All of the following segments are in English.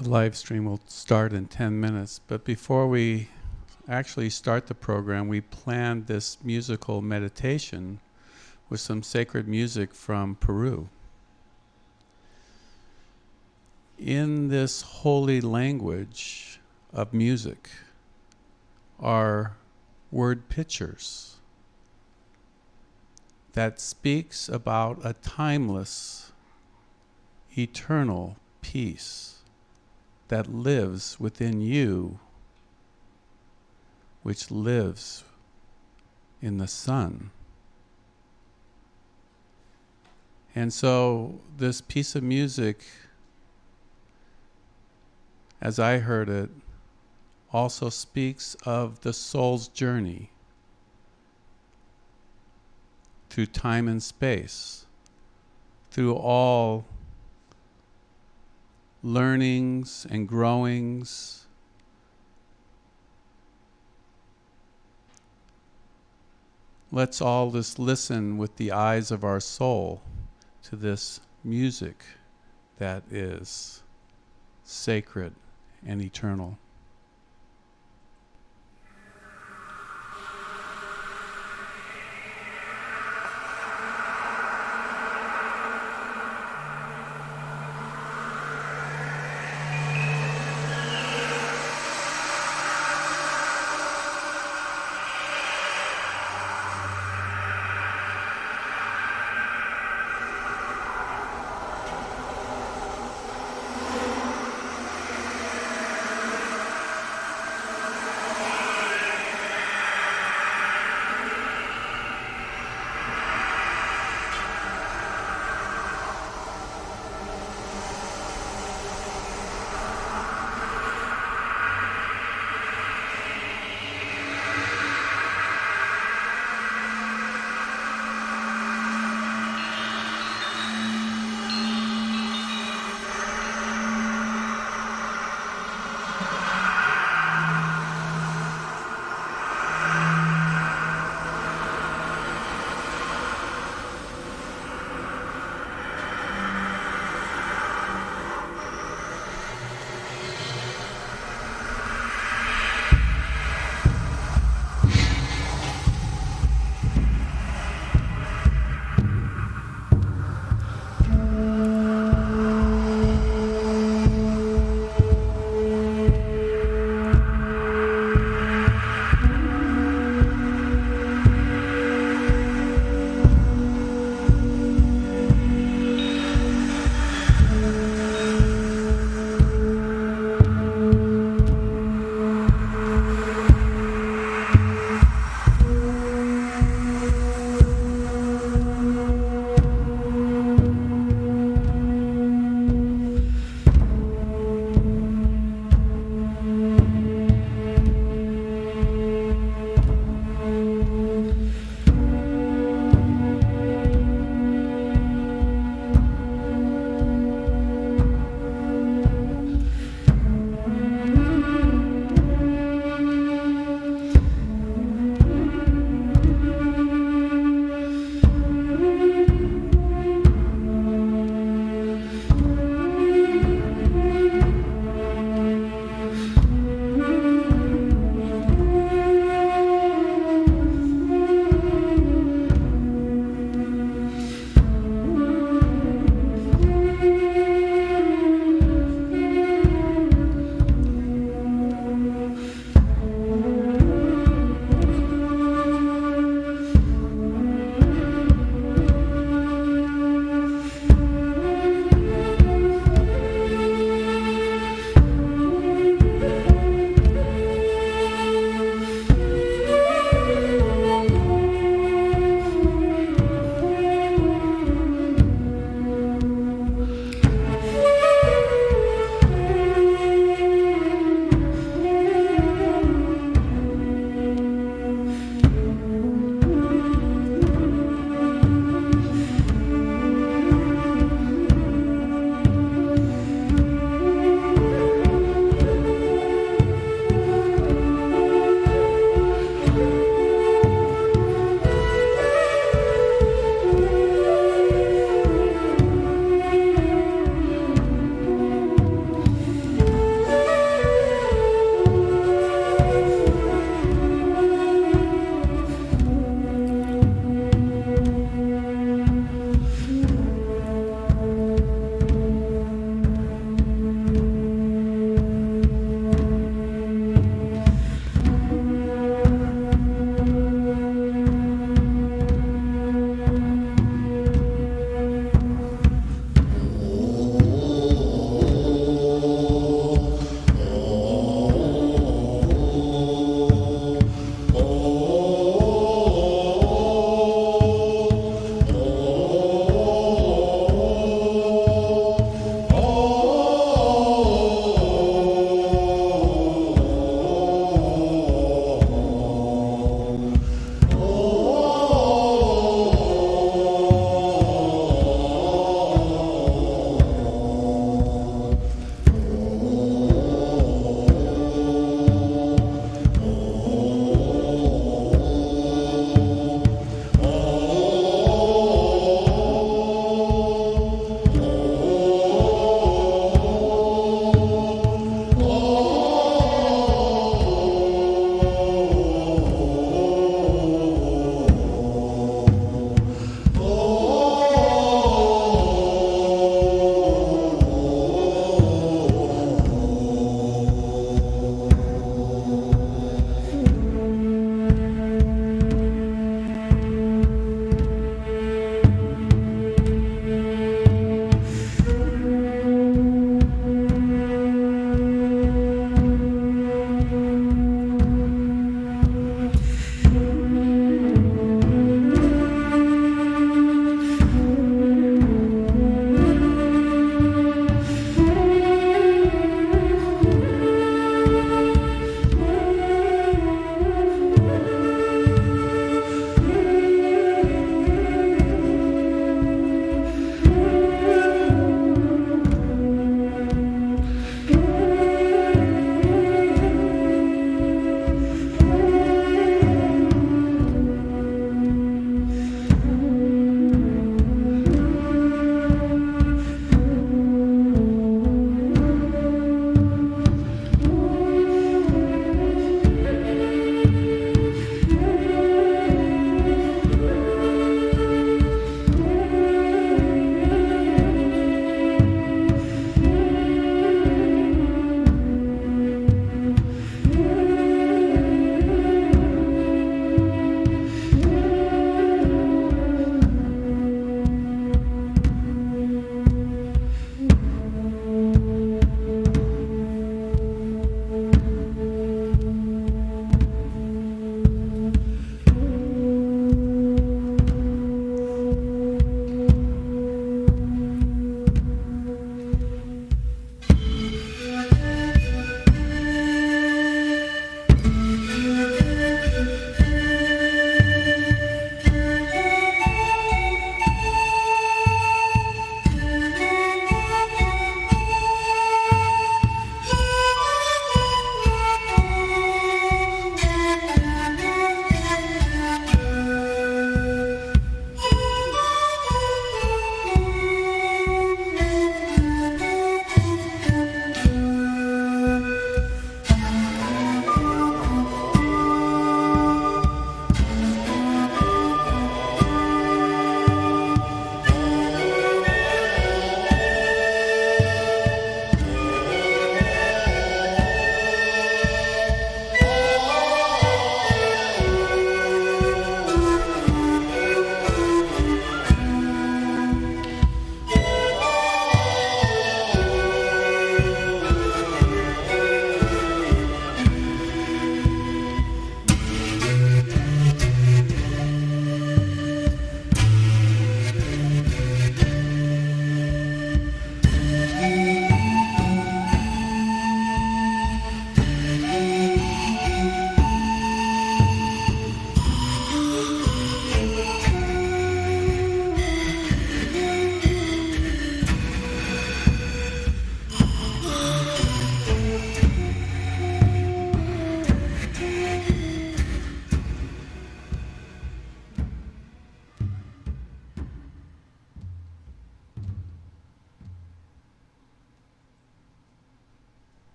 The live stream will start in 10 minutes, but before we actually start the program, we planned this musical meditation with some sacred music from Peru. In this holy language of music are word pictures that speaks about a timeless, eternal peace that lives within you, which lives in the sun. And so this piece of music, as I heard it, also speaks of the soul's journey through time and space, through all learnings and growings. Let's all just listen with the eyes of our soul to this music that is sacred and eternal.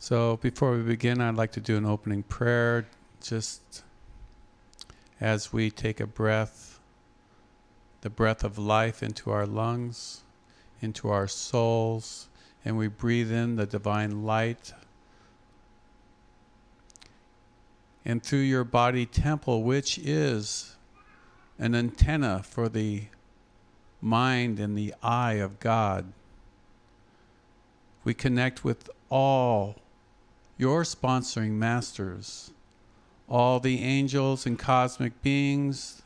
So before we begin, I'd like to do an opening prayer, just as we take a breath, the breath of life into our lungs, into our souls, and we breathe in the divine light. And through your body temple, which is an antenna for the mind and the eye of God, we connect with all your sponsoring masters, all the angels and cosmic beings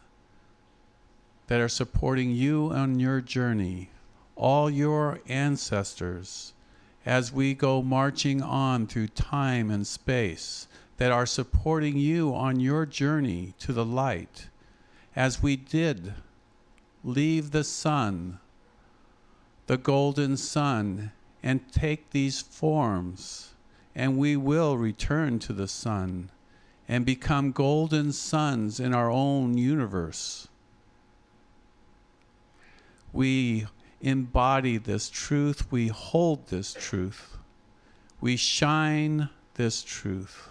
that are supporting you on your journey, all your ancestors, as we go marching on through time and space, that are supporting you on your journey to the light, as we did leave the sun, the golden sun, and take these forms, and we will return to the sun and become golden suns in our own universe. We embody this truth, we hold this truth, we shine this truth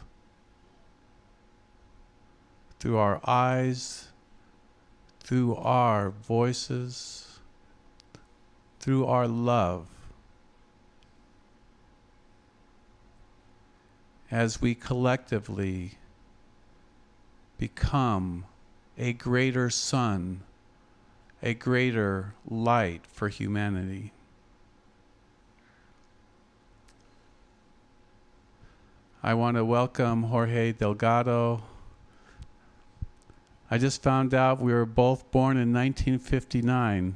through our eyes, through our voices, through our love, as we collectively become a greater sun, a greater light for humanity. I want to welcome Jorge Delgado. I just found out we were both born in 1959.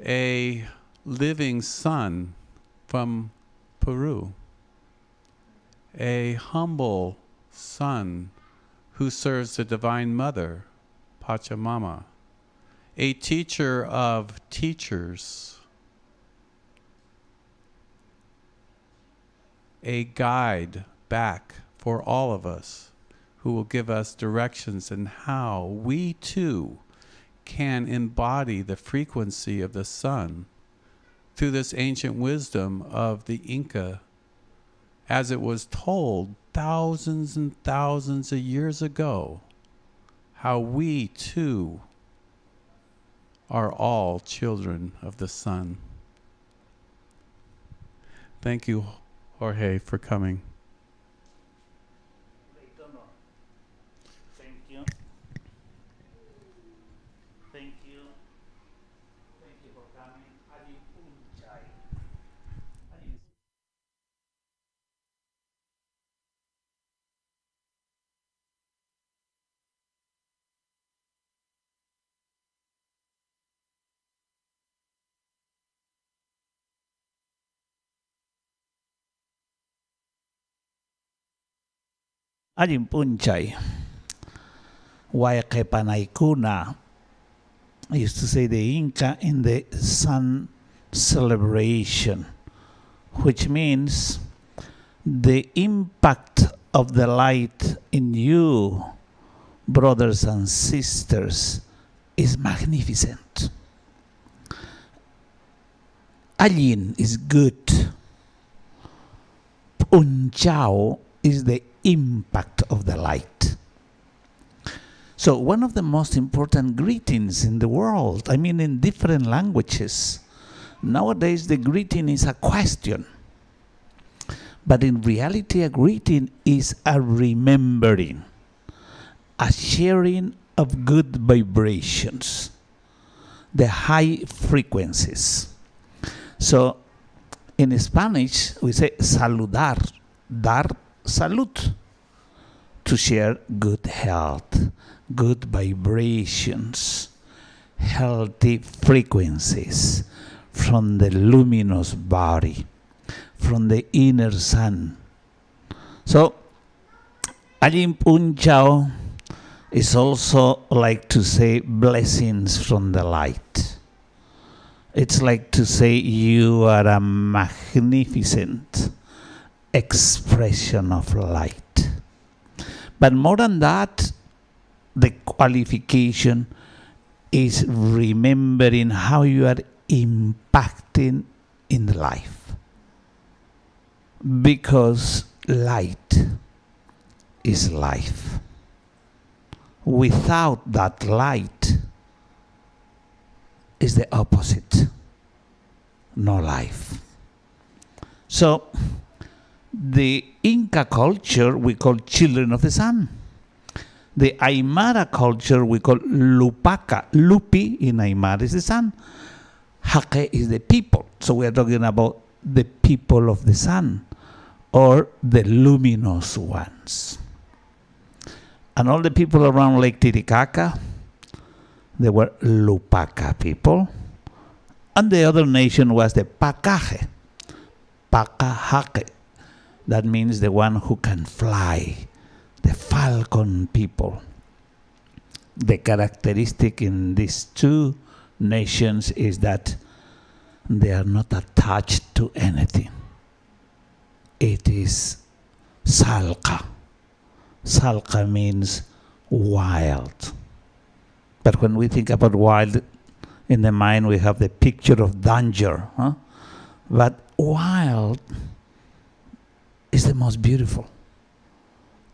A living son from Peru. A humble son who serves the Divine Mother, Pachamama. A teacher of teachers. A guide back for all of us, who will give us directions in how we too can embody the frequency of the sun through this ancient wisdom of the Inca, as it was told thousands and thousands of years ago, how we too are all children of the sun. Thank you, Jorge, for coming. Thank you. Thank you. Thank you for coming. Adi Punchai. Adi Punchai. Wayakepanay I used to say the Inca in the sun celebration, which means the impact of the light in you, brothers and sisters, is magnificent. Alin is good. Punchao is the impact of the light. So one of the most important greetings in the world, I mean in different languages, nowadays the greeting is a question. But in reality a greeting is a remembering, a sharing of good vibrations, the high frequencies. So in Spanish we say saludar, dar salud, to share good health, good vibrations, healthy frequencies from the luminous body, from the inner sun. So, Alin Punchao is also like to say blessings from the light. It's like to say you are a magnificent expression of light. But more than that, the qualification is remembering how you are impacting in life. Because light is life. Without that light is the opposite. No life. So, the Inca culture we call children of the sun. The Aymara culture we call Lupaca. Lupi in Aymara is the sun. Jaque is the people. So we are talking about the people of the sun, or the luminous ones. And all the people around Lake Titicaca, they were Lupaca people. And the other nation was the Pacaje. Pacajaque. That means the one who can fly. The falcon people. The characteristic in these two nations is that they are not attached to anything. It is salka. Salka means wild. But when we think about wild, in the mind we have the picture of danger. But wild is the most beautiful.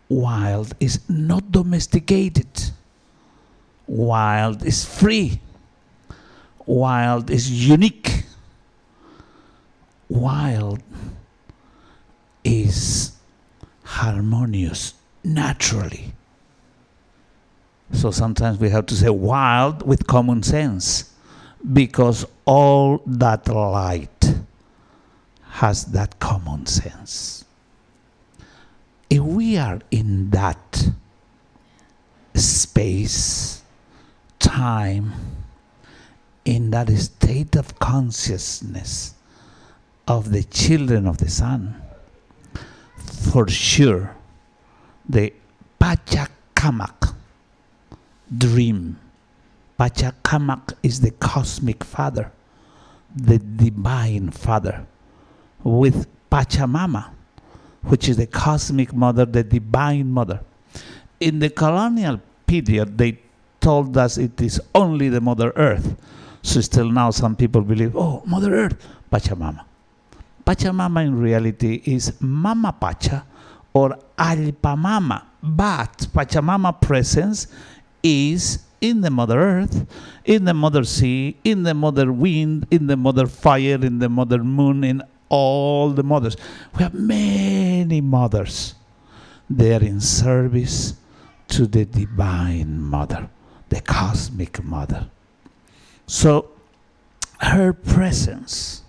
Wild is not domesticated. Wild is free. Wild is unique. Wild is harmonious naturally. So sometimes we have to say wild with common sense, because all that light has that common sense. If we are in that space, time, in that state of consciousness of the children of the sun, for sure the Pachacamac dream. Pachacamac is the cosmic father, the divine father, with Pachamama, which is the cosmic mother, the divine mother. In the colonial period, they told us it is only the Mother Earth. So still now some people believe, oh, Mother Earth, Pachamama. Pachamama in reality is Mama Pacha or Alpamama, but Pachamama presence is in the Mother Earth, in the Mother Sea, in the Mother Wind, in the Mother Fire, in the Mother Moon, in all the mothers. We have many mothers. They are in service to the Divine Mother, the Cosmic Mother. So her presence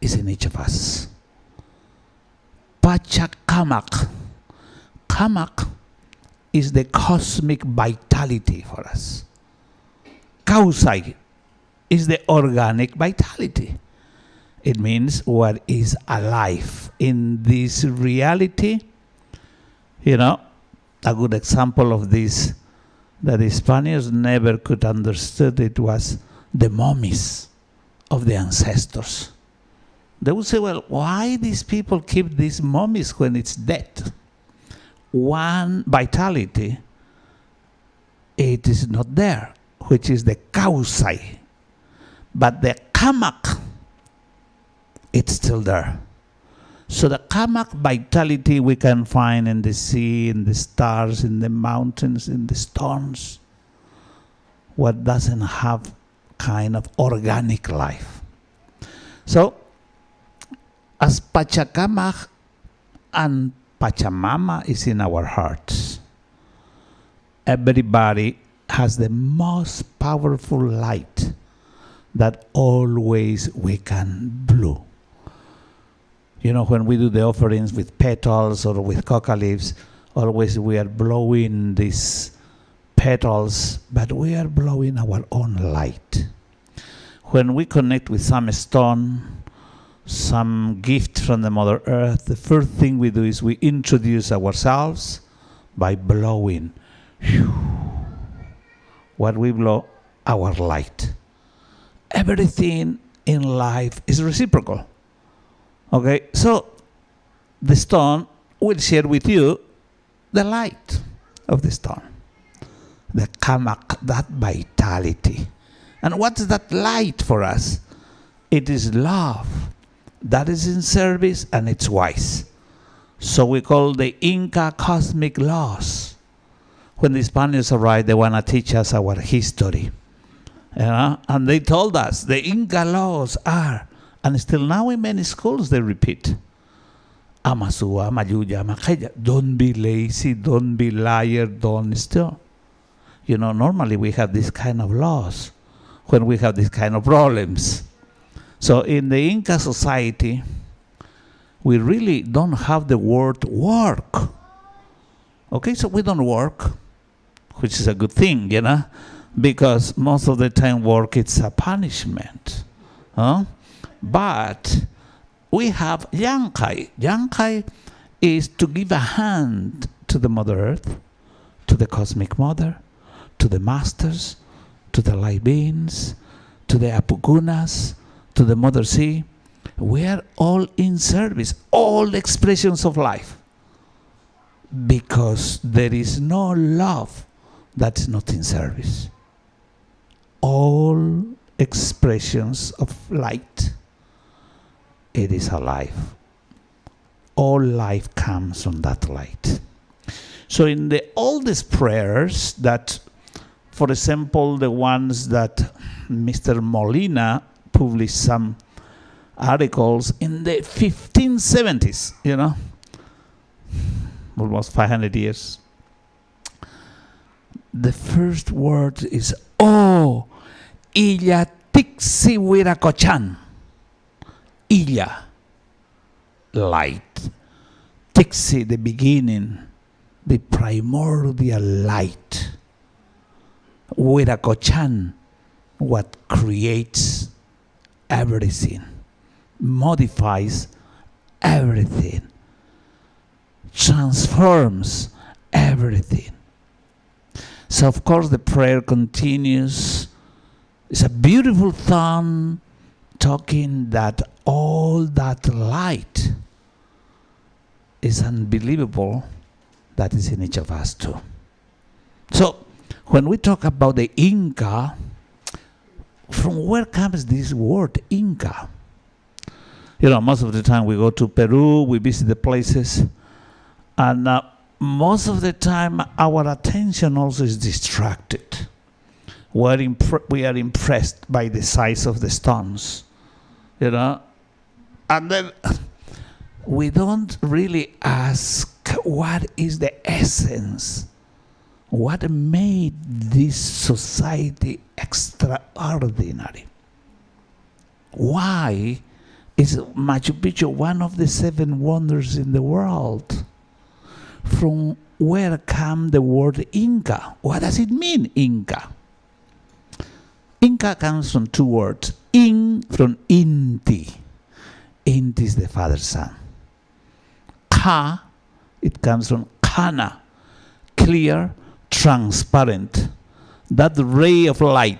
is in each of us. Pachacamac. Kamak is the cosmic vitality for us. Kausai is the organic vitality. It means what is alive in this reality. You know, a good example of this that the Spaniards never could understand it was the mummies of the ancestors. They would say, well, why these people keep these mummies when it's dead? One vitality, it is not there, which is the kausai. But the kamak, it's still there. So the kamak vitality we can find in the sea, in the stars, in the mountains, in the stones. What doesn't have kind of organic life. So, as Pachacamac and Pachamama is in our hearts, everybody has the most powerful light that always we can blow. You know, when we do the offerings with petals or with coca leaves, always we are blowing these petals, but we are blowing our own light. When we connect with some stone, some gift from the Mother Earth, the first thing we do is we introduce ourselves by blowing. What we blow? Our light. Everything in life is reciprocal. Okay, so the stone will share with you the light of the stone, the kamak, that vitality. And what's that light for us? It is love. that is in service and it's wise. So we call the Inca cosmic laws. When the Spaniards arrived, they want to teach us our history. And they told us the Inca laws are, and still now in many schools they repeat, Amasua, Mayuya, Makaya, don't be lazy, don't be liar, don't steal. Normally we have this kind of laws when we have this kind of problems. So in the Inca society, we really don't have the word work. Okay, so we don't work, which is a good thing, because most of the time work it's a punishment. But we have Yankai. Yankai is to give a hand to the Mother Earth, to the Cosmic Mother, to the Masters, to the light beings, to the Apukunas, to the Mother Sea. We are all in service, all expressions of life. Because there is no love that is not in service. All expressions of light, it is alive. All life comes from that light. So in the oldest prayers that, for example, the ones that Mr. Molina published some articles in the 1570s, almost 500 years. The first word is O Illa Tixi Wiracochan. Illa, light. Tixi, the beginning, the primordial light. Wiracochan, what creates everything, modifies everything, transforms everything. So of course the prayer continues. It's a beautiful song talking that all that light is unbelievable that is in each of us too. So when we talk about the Inca, from where comes this word Inca? Most of the time we go to Peru, we visit the places, and most of the time our attention also is distracted. We are impressed by the size of the stones, and then we don't really ask what is the essence, what made this society extraordinary. Why is Machu Picchu one of the 7 wonders in the world? From where come the word Inca? What does it mean, Inca? Inca comes from 2 words. In from Inti. Inti is the Father Son. Ka, it comes from Kana. Clear, transparent. That ray of light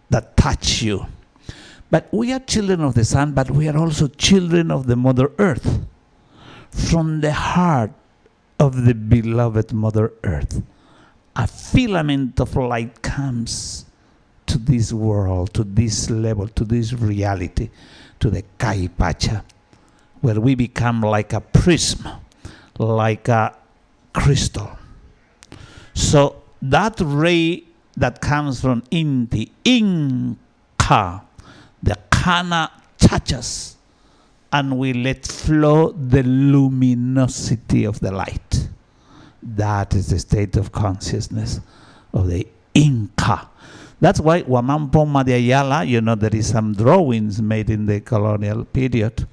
that touch you. But we are children of the sun, but we are also children of the Mother Earth. From the heart of the beloved Mother Earth, a filament of light comes to this world, to this level, to this reality, to the Kaipacha, where we become like a prism, like a crystal. So that ray that comes from Inti, Inca, the Kana touches, and we let flow the luminosity of the light. That is the state of consciousness of the Inca. That's why Huamán Poma de Ayala, there is some drawings made in the colonial period.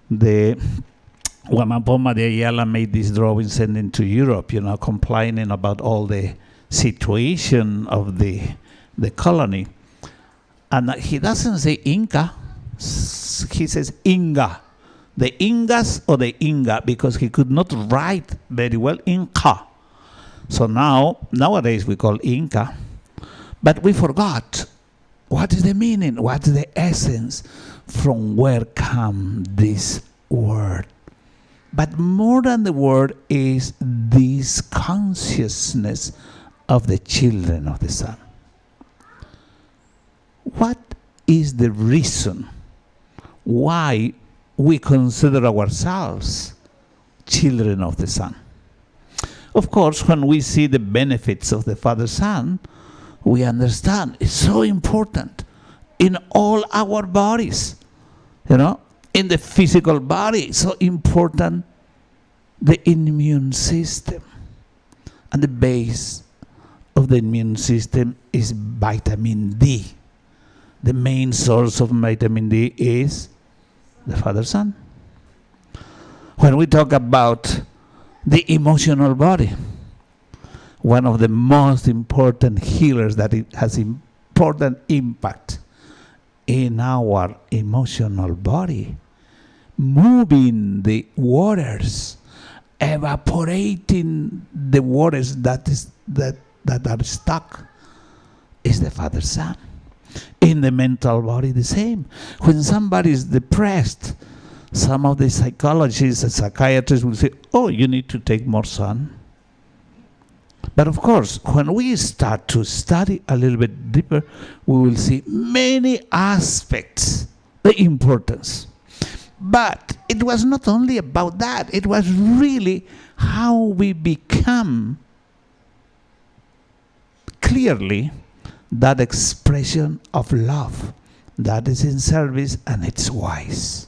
The Huamán Poma de Ayala made these drawings sending to Europe, complaining about all the situation of the colony. And he doesn't say Inca, he says Inga. The Ingas or the Inga, because he could not write very well Inca. So nowadays we call Inca. But we forgot what is the meaning, what is the essence, from where come this word. But more than the word is this consciousness of the children of the sun. What is the reason why we consider ourselves children of the Son. Of course, when we see the benefits of the Father-Son, we understand it's so important in all our bodies. In the physical body, it's so important, the immune system. And the base of the immune system is vitamin D. The main source of vitamin D is the Father-Son. When we talk about the emotional body, one of the most important healers that it has important impact in our emotional body, moving the waters, evaporating the waters that are stuck, is the Father-Son. In the mental body, the same. When somebody is depressed, some of the psychologists and psychiatrists will say, oh, you need to take more sun. But of course, when we start to study a little bit deeper, we will see many aspects, the importance. But it was not only about that. It was really how we become clearly that expression of love that is in service and it's wise.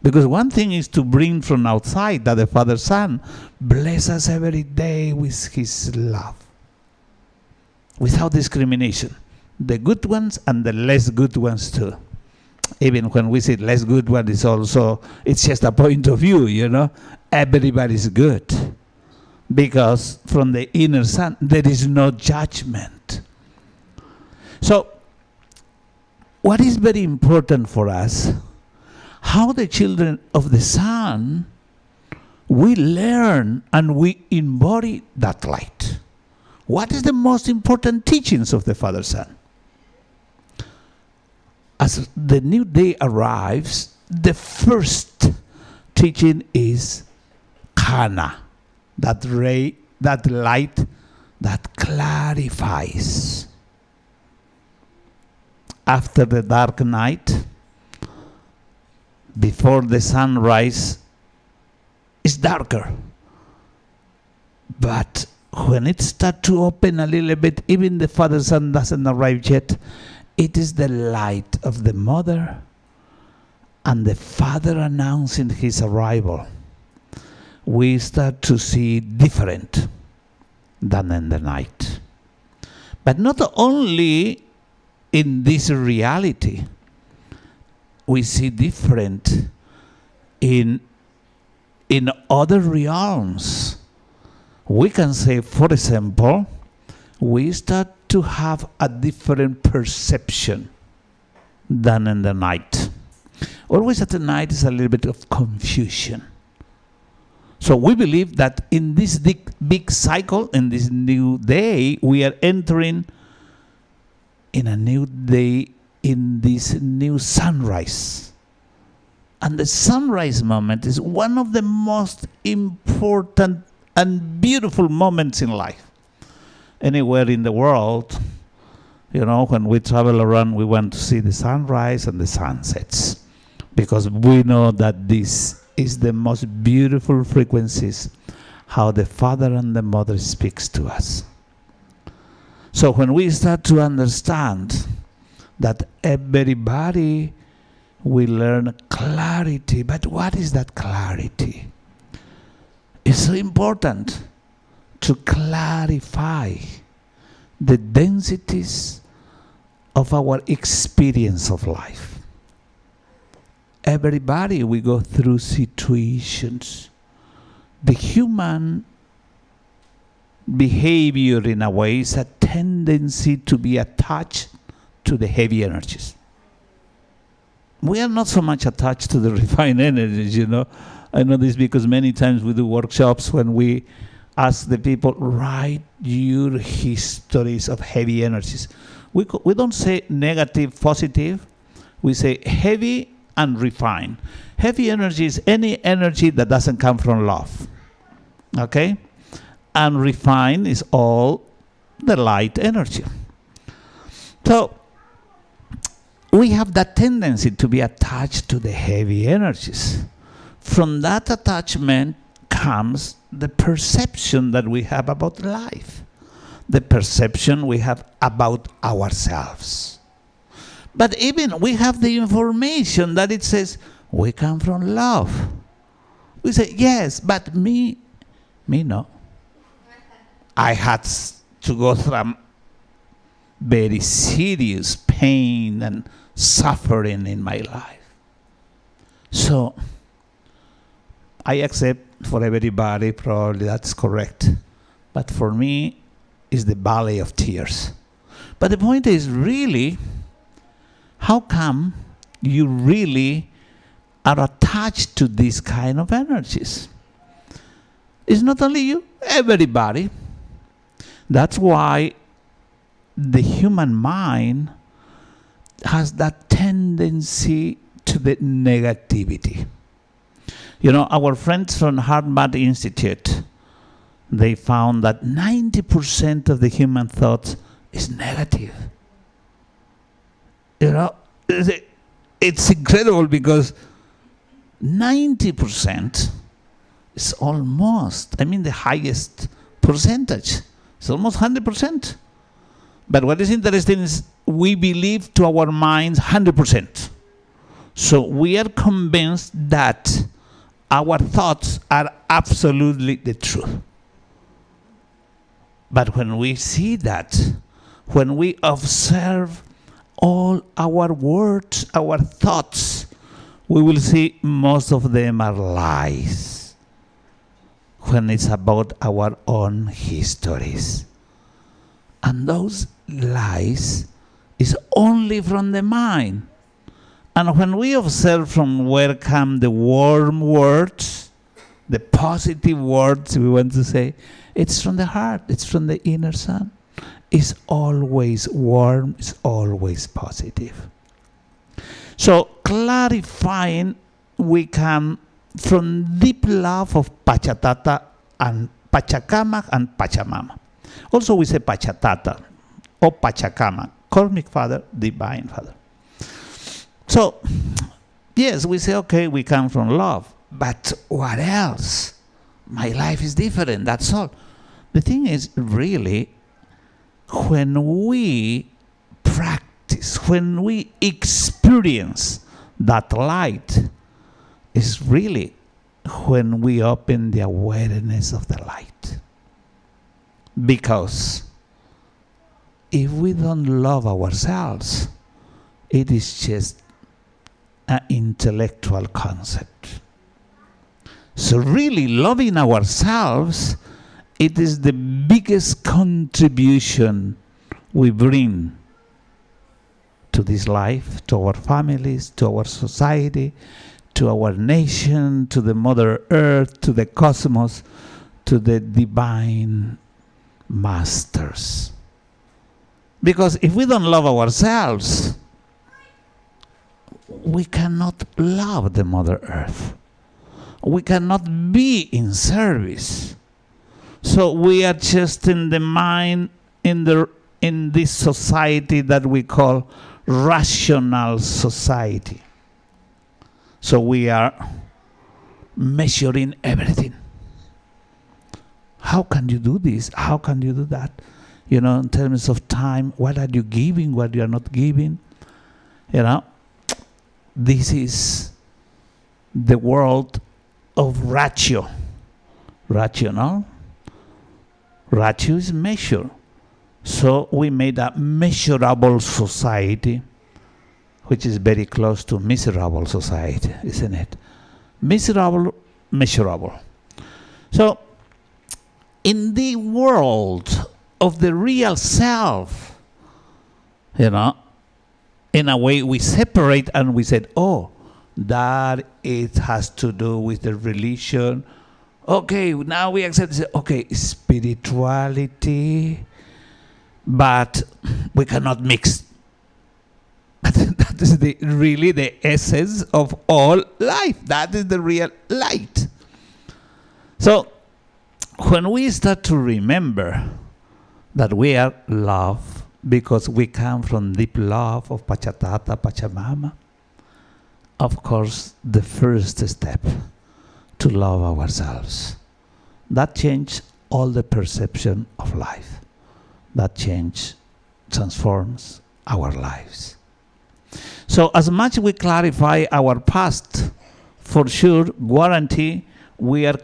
Because one thing is to bring from outside that the Father-Son bless us every day with His love, without discrimination. The good ones and the less good ones too. Even when we say less good one, it's just a point of view, Everybody's good. Because from the inner Son, there is no judgment. So, what is very important for us, how the children of the Son, we learn and we embody that light. What is the most important teachings of the Father-Son? As the new day arrives, the first teaching is Kana, that ray, that light that clarifies. After the dark night, before the sunrise, it's darker. But when it starts to open a little bit, even the Father-Son doesn't arrive yet, it is the light of the Mother and the Father announcing His arrival. We start to see different than in the night. But not only in this reality, we see different in other realms. We can say, for example, we start to have a different perception than in the night. Always at the night is a little bit of confusion. So we believe that in this big cycle, in this new day, we are entering in a new day, in this new sunrise. And the sunrise moment is one of the most important and beautiful moments in life. Anywhere in the world, when we travel around, we want to see the sunrise and the sunsets. Because we know that this is the most beautiful frequencies, how the Father and the Mother speaks to us. So when we start to understand that everybody will learn clarity, but what is that clarity? It's so important to clarify the densities of our experience of life. Everybody, we go through situations. The human behavior, in a way, is a tendency to be attached to the heavy energies. We are not so much attached to the refined energies, I know this because many times we do workshops when we ask the people, write your histories of heavy energies. We don't say negative, positive. We say heavy and refined. Heavy energy is any energy that doesn't come from love. Okay? And refined is all the light energy. So, we have that tendency to be attached to the heavy energies. From that attachment comes the perception that we have about life, the perception we have about ourselves. But even we have the information that it says, we come from love. We say, yes, but me no. I had to go through very serious pain and suffering in my life. So, I accept for everybody, probably that's correct. But for me, it's the valley of tears. But the point is, really, how come you really are attached to these kind of energies? It's not only you, everybody. That's why the human mind has that tendency to the negativity. You know, our friends from Harvard Institute, they found that 90% of the human thoughts is negative. You know, it's incredible because 90% is almost, the highest percentage. It's almost 100%. But what is interesting is we believe to our minds 100%. So we are convinced that our thoughts are absolutely the truth. But when we see that, when we observe all our words, our thoughts, we will see most of them are lies when it's about our own histories. And those lies is only from the mind. And when we observe from where come the warm words, the positive words we want to say, it's from the heart, it's from the inner sun. It's always warm, it's always positive. So clarifying, we come from deep love of Pachatata and Pachacamac and Pachamama. Also we say Pachatata or Pachacamac, Cosmic Father, Divine Father. So, yes, we say, okay, we come from love, but what else? My life is different, that's all. The thing is, really, when we practice, when we experience that light, is really when we open the awareness of the light. Because if we don't love ourselves, it is just an intellectual concept. So really loving ourselves, it is the biggest contribution we bring to this life, to our families, to our society, to our nation, to the Mother Earth, to the cosmos, to the divine masters. Because if we don't love ourselves, we cannot love the Mother Earth. We cannot be in service. So we are just in the mind, in this society that we call rational society. So we are measuring everything. How can you do this? How can you do that? You know, in terms of time, what are you giving, what you are not giving? You know, this is the world of ratio. Rational. Ratio is measure. So we made a measurable society, which is very close to miserable society, isn't it? Miserable, measurable. So, in the world of the real self, you know, in a way we separate and we said, oh, that it has to do with the religion. Okay, now we accept this. Okay, spirituality, but we cannot mix. That is really the essence of all life. That is the real light. So, when we start to remember that we are love, because we come from deep love of Pachatata, Pachamama. Of course, the first step to love ourselves. That changes all the perception of life. That change transforms our lives. So as much we clarify our past, for sure, guarantee we are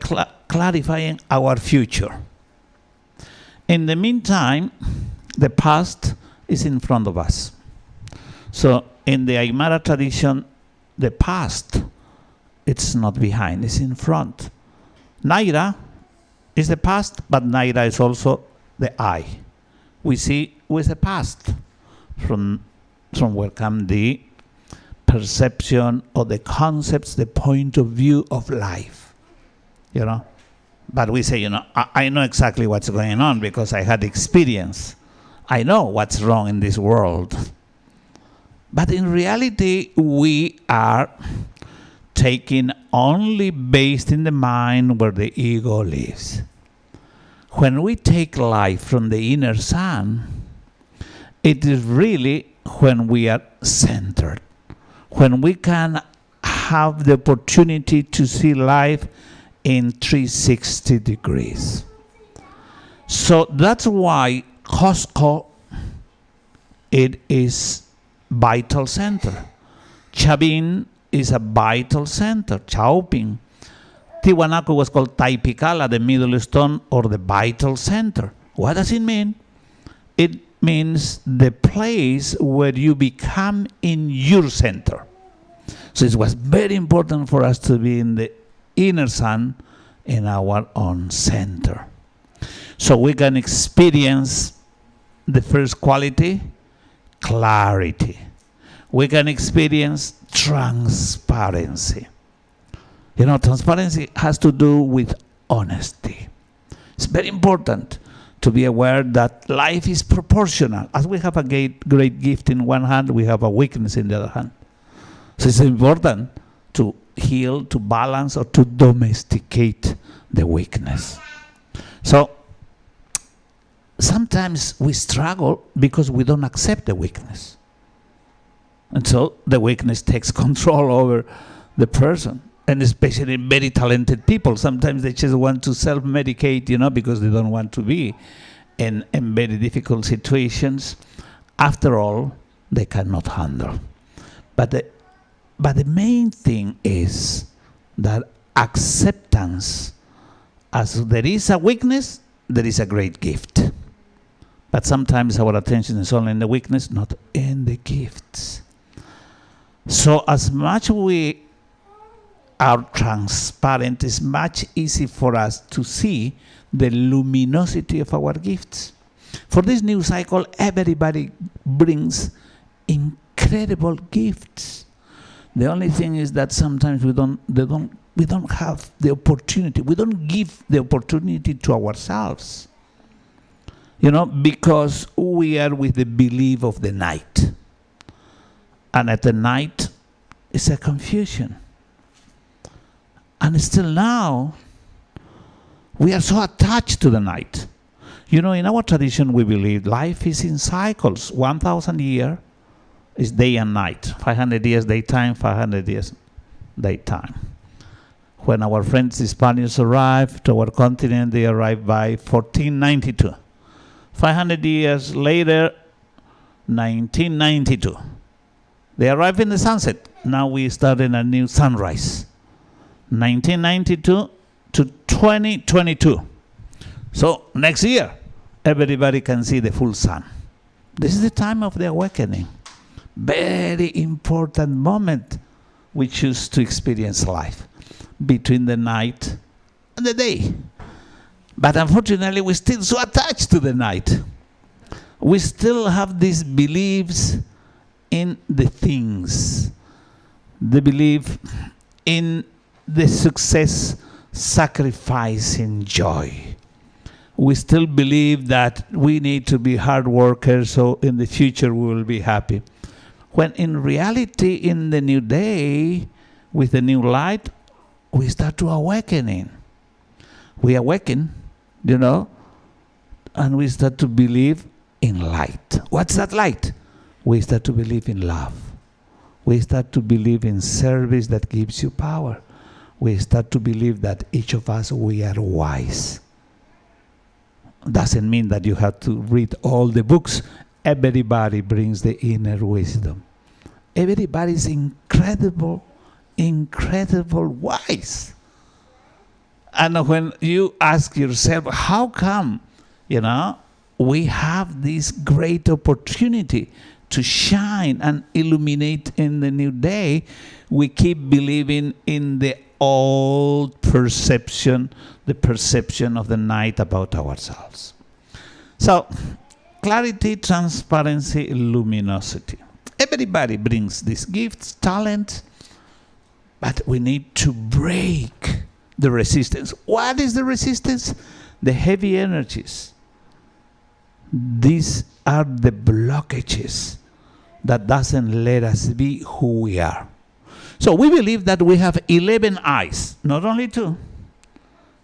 clarifying our future. In the meantime, the past is in front of us. So in the Aymara tradition, the past, it's not behind, it's in front. Naira is the past, but Naira is also the I. We see with the past, from where come the perception or the concepts, the point of view of life, you know. But we say, you know, I know exactly what's going on because I had experience. I know what's wrong in this world. But in reality, we are taking only based in the mind where the ego lives. When we take life from the inner sun, it is really when we are centered, when we can have the opportunity to see life in 360 degrees. So that's why Cusco, it is vital center. Chavin is a vital center. Chaoping. Tiwanaku was called Taipicala, the middle stone or the vital center. What does it mean? It means the place where you become in your center. So it was very important for us to be in the inner sun, in our own center. So we can experience the first quality, clarity. We can experience transparency. You know, transparency has to do with honesty. It's very important to be aware that life is proportional. As we have a great gift in one hand, we have a weakness in the other hand. So it's important to heal, to balance, or to domesticate the weakness. So sometimes we struggle because we don't accept the weakness. And so the weakness takes control over the person. And especially very talented people. Sometimes they just want to self-medicate, you know, because they don't want to be in very difficult situations. After all, they cannot handle. But the main thing is that acceptance, as there is a weakness, there is a great gift. But sometimes our attention is only in the weakness, not in the gifts. So as much we are transparent, it's much easier for us to see the luminosity of our gifts. For this new cycle, everybody brings incredible gifts. The only thing is that sometimes we don't have the opportunity. We don't give the opportunity to ourselves. You know, because we are with the belief of the night. And at the night, it's a confusion. And still now, we are so attached to the night. You know, in our tradition, we believe life is in cycles. 1,000 years is day and night. 500 years daytime, 500 years daytime. When our friends, the Spaniards, arrived to our continent, they arrived by 1492. 500 years later, 1992. They arrived in the sunset. Now we started a new sunrise. 1992 to 2022. So next year, everybody can see the full sun. This is the time of the awakening. Very important moment we choose to experience life between the night and the day. But unfortunately, we're still so attached to the night. We still have these beliefs in the things, the belief in the success, sacrificing joy. We still believe that we need to be hard workers so in the future we will be happy. When in reality, in the new day, with the new light, we start to awakening. We awaken, you know, and we start to believe in light. What's that light? We start to believe in love. We start to believe in service that gives you power. We start to believe that each of us, we are wise. Doesn't mean that you have to read all the books. Everybody brings the inner wisdom. Everybody is incredible wise. And when you ask yourself, how come, we have this great opportunity to shine and illuminate in the new day, we keep believing in the old perception, the perception of the night about ourselves. So, clarity, transparency, luminosity. Everybody brings these gifts, talent, but we need to break the resistance. What is the resistance? The heavy energies. These are the blockages that doesn't let us be who we are. So we believe that we have 11 eyes, not only 2.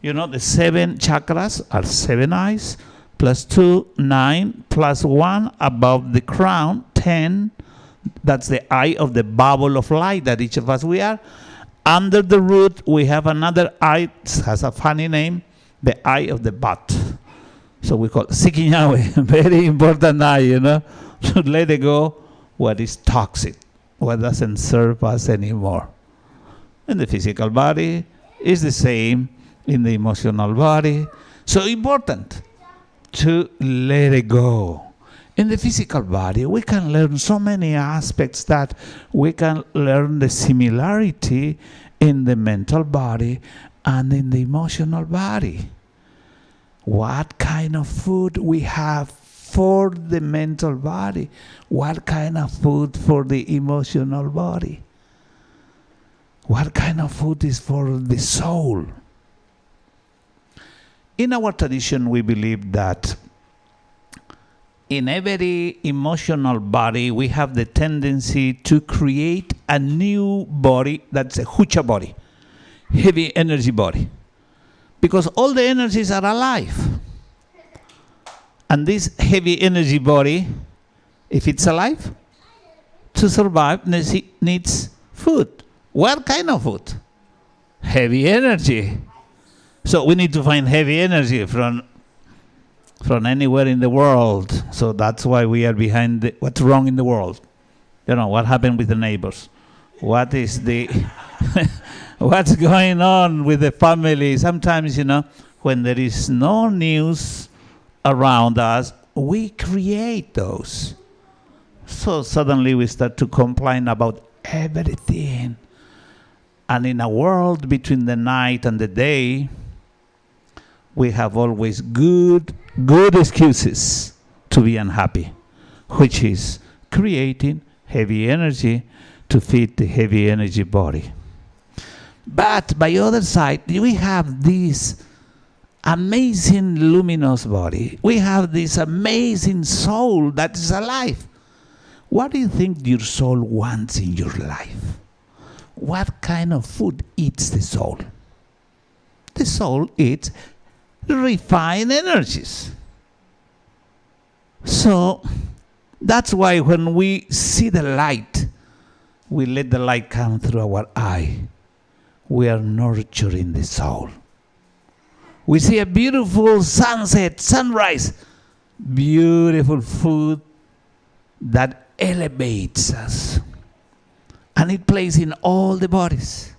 The 7 chakras are 7 eyes, plus 2, 9, plus 1 above the crown, 10. That's the eye of the bubble of light that each of us we are. Under the root, we have another eye, it has a funny name, the eye of the butt. So we call it Sikinyawe, very important eye, to let it go what is toxic, what doesn't serve us anymore. In the physical body, is the same in the emotional body. So important to let it go. In the physical body, we can learn so many aspects that we can learn the similarity in the mental body and in the emotional body. What kind of food we have for the mental body? What kind of food for the emotional body? What kind of food is for the soul? In our tradition, we believe that in every emotional body, we have the tendency to create a new body that's a hucha body, heavy energy body. Because all the energies are alive. And this heavy energy body, if it's alive, to survive needs food. What kind of food? Heavy energy. So we need to find heavy energy from anywhere in the world. So that's why we are behind what's wrong in the world. What happened with the neighbors? What is what's going on with the family? Sometimes, when there is no news around us, we create those. So suddenly we start to complain about everything. And in a world between the night and the day, we have always good excuses to be unhappy, which is creating heavy energy to feed the heavy energy body. But by the other side, we have this amazing luminous body. We have this amazing soul that is alive. What do you think your soul wants in your life? What kind of food eats the soul? The soul eats refined energies. So that's why when we see the light, we let the light come through our eye. We are nurturing the soul. We see a beautiful sunset, sunrise, beautiful food that elevates us. And it plays in all the bodies.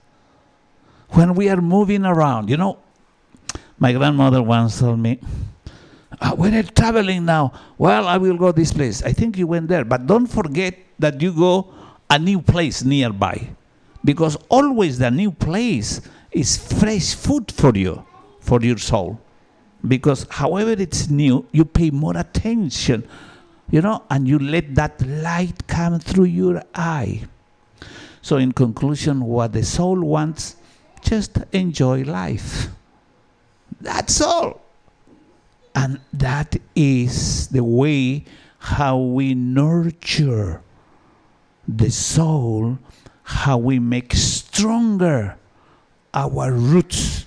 When we are moving around, my grandmother once told me, when I'm traveling now, well, I will go this place. I think you went there, but don't forget that you go a new place nearby. Because always the new place is fresh food for you, for your soul. Because however it's new, you pay more attention, and you let that light come through your eye. So in conclusion, what the soul wants, just enjoy life. That's all. And that is the way how we nurture the soul, how we make stronger our roots.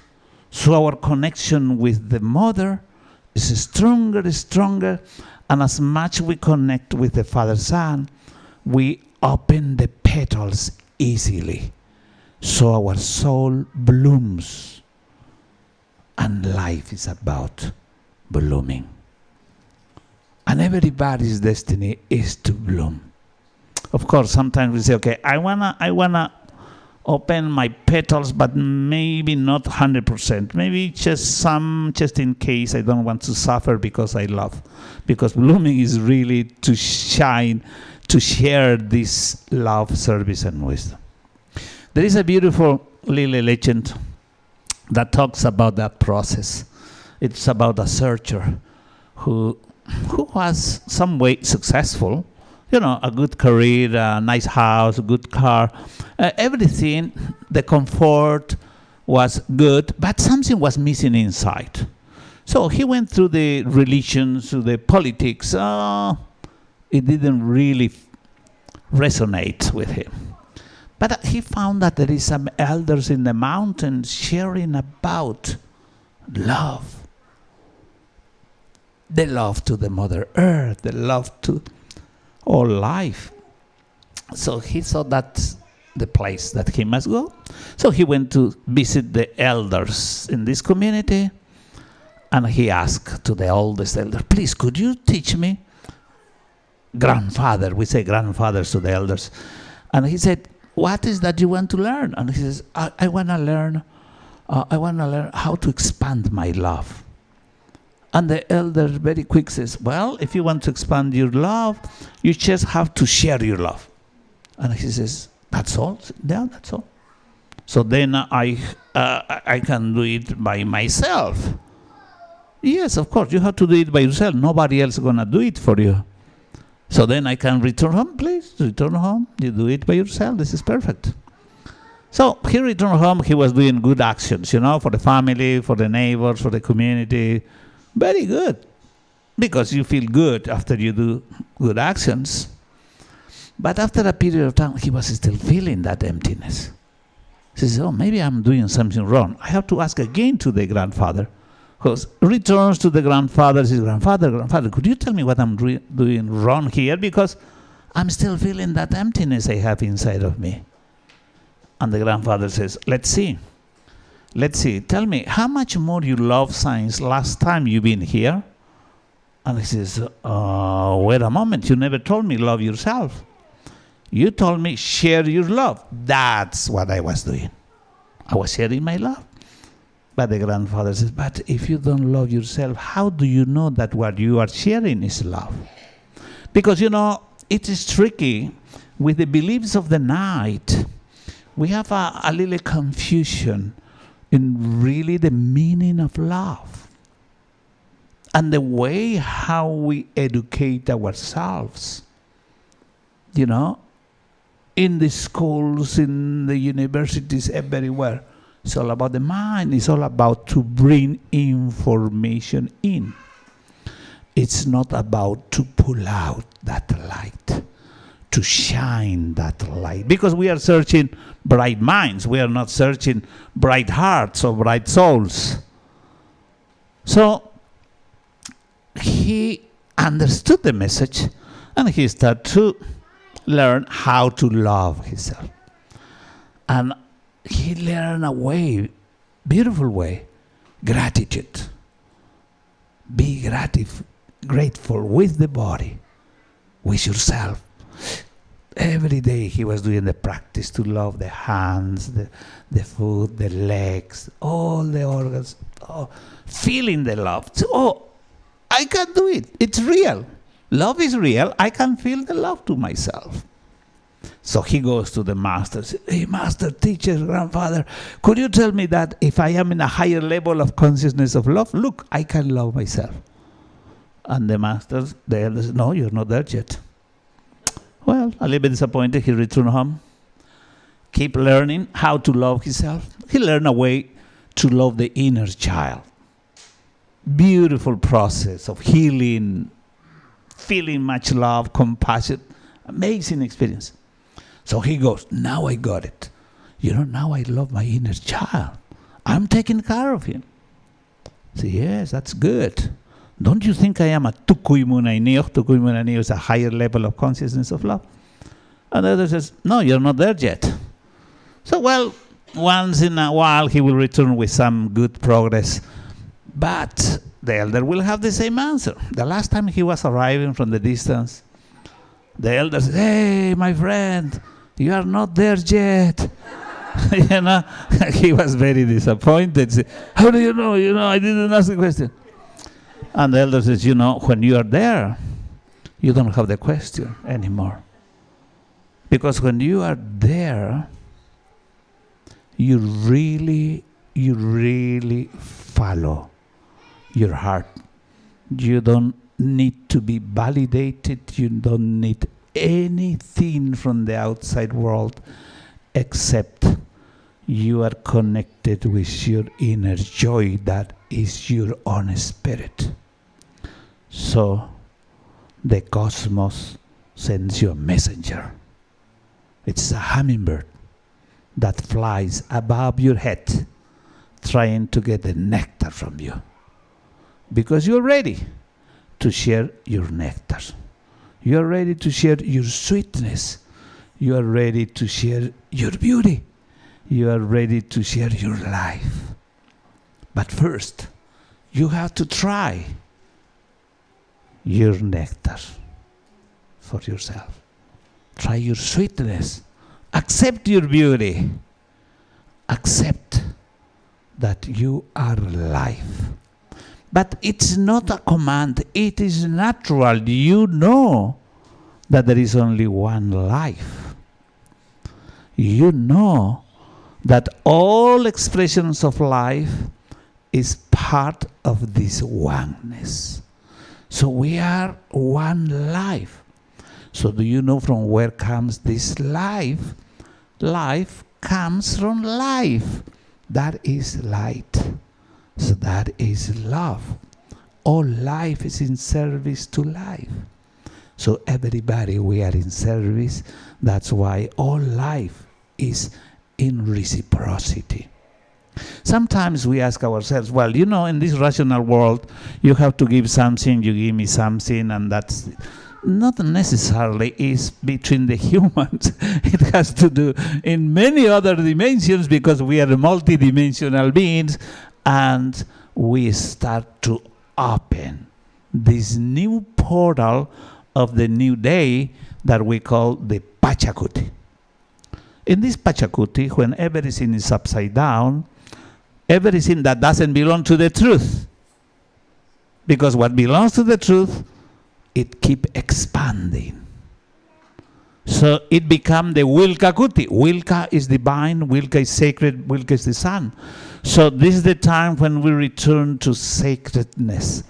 So our connection with the mother is stronger, And as much we connect with the Father Son, we open the petals easily. So our soul blooms. And life is about blooming. And everybody's destiny is to bloom. Of course, sometimes we say, okay, I wanna open my petals, but maybe not 100%. Maybe just some, just in case I don't want to suffer because I love. Because blooming is really to shine, to share this love, service, and wisdom. There is a beautiful little legend that talks about that process. It's about a searcher who was some way successful. You know, a good career, a nice house, a good car, everything, the comfort was good, but something was missing inside. So he went through the religions, through the politics. It didn't really resonate with him. But he found that there is some elders in the mountains sharing about love. The love to the Mother Earth, the love to all life. So he thought that's the place that he must go. So he went to visit the elders in this community, and he asked to the oldest elder, please, could you teach me? Grandfather, we say grandfathers to the elders. And he said, what is that you want to learn? And he says, I want to learn how to expand my love. And the elder very quick says, well, if you want to expand your love, you just have to share your love. And he says, that's all? Yeah, that's all. So then I can do it by myself. Yes, of course, you have to do it by yourself. Nobody else is going to do it for you. So then I can return home, please. Return home. You do it by yourself. This is perfect. So he returned home. He was doing good actions, for the family, for the neighbors, for the community. Very good, because you feel good after you do good actions. But after a period of time, he was still feeling that emptiness. He says, maybe I'm doing something wrong. I have to ask again to the grandfather. Who returns to the grandfather, says, grandfather, could you tell me what I'm doing wrong here? Because I'm still feeling that emptiness I have inside of me. And the grandfather says, let's see. Tell me, how much more you love science last time you've been here? And he says, wait a moment, you never told me love yourself. You told me share your love. That's what I was doing. I was sharing my love. But the grandfather says, but if you don't love yourself, how do you know that what you are sharing is love? Because, it is tricky with the beliefs of the night. We have a little confusion in really the meaning of love and the way how we educate ourselves. In the schools, in the universities, everywhere. It's all about the mind. It's all about to bring information in. It's not about to pull out that light, to shine that light. Because we are searching bright minds. We are not searching bright hearts or bright souls. So he understood the message, and he started to learn how to love himself. And he learned a way, beautiful way, gratitude. Be grateful with the body, with yourself. Every day he was doing the practice to love the hands, the foot, the legs, all the organs, feeling the love. So, I can do it. It's real. Love is real. I can feel the love to myself. So he goes to the master, says, hey, master, teacher, grandfather, could you tell me that if I am in a higher level of consciousness of love, look, I can love myself. And the master, the elder says, no, you're not there yet. Well, a little bit disappointed, he returned home. Keep learning how to love himself. He learned a way to love the inner child. Beautiful process of healing, feeling much love, compassion. Amazing experience. So he goes, now I got it. Now I love my inner child. I'm taking care of him. So yes, that's good. Don't you think I am a Tukuy Munayniyok? Tukuy Munayniyok is a higher level of consciousness of love. And the other says, no, you're not there yet. So, well, once in a while he will return with some good progress. But the elder will have the same answer. The last time he was arriving from the distance, the elder said, hey, my friend, you are not there yet. You know, he was very disappointed. How do you know? You know, I didn't ask the question. And the elder says, you know, when you are there, you don't have the question anymore. Because when you are there, you really follow your heart. You don't need to be validated. You don't need anything from the outside world except you are connected with your inner joy that is your own spirit. So the cosmos sends you a messenger. It's a hummingbird that flies above your head trying to get the nectar from you. Because you're ready to share your nectar. You're ready to share your sweetness. You are ready to share your beauty. You are ready to share your life. But first, you have to try your nectar for yourself. Try your sweetness. Accept your beauty. Accept that you are life. But it's not a command. It is natural. You know that there is only one life. You know that all expressions of life is part of this oneness. So we are one life. So do you know from where comes this life? Life comes from life. That is light. So that is love. All life is in service to life. So everybody, we are in service. That's why all life is in reciprocity. Sometimes we ask ourselves, well, you know, in this rational world, you have to give something, you give me something, and that's not necessarily is between the humans. It has to do in many other dimensions because we are multidimensional beings, and we start to open this new portal of the new day that we call the Pachacuti. In this Pachacuti, when everything is upside down, everything that doesn't belong to the truth, because what belongs to the truth, it keeps expanding. So it becomes the Wilkacuti. Wilka is divine, Wilka is sacred, Wilka is the sun. So this is the time when we return to sacredness.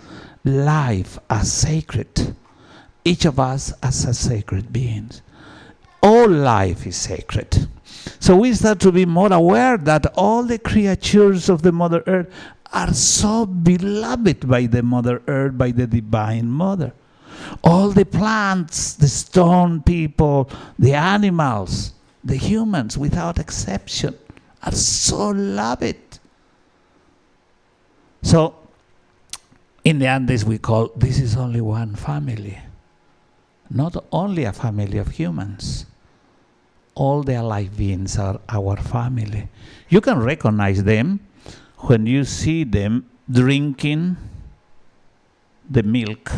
Life as sacred. Each of us as a sacred being. All life is sacred. So we start to be more aware that all the creatures of the Mother Earth are so beloved by the Mother Earth, by the Divine Mother. All the plants, the stone people, the animals, the humans, without exception, are so loved. So, in the Andes we call, this is only one family. Not only a family of humans. All the alive beings are our family. You can recognize them when you see them drinking the milk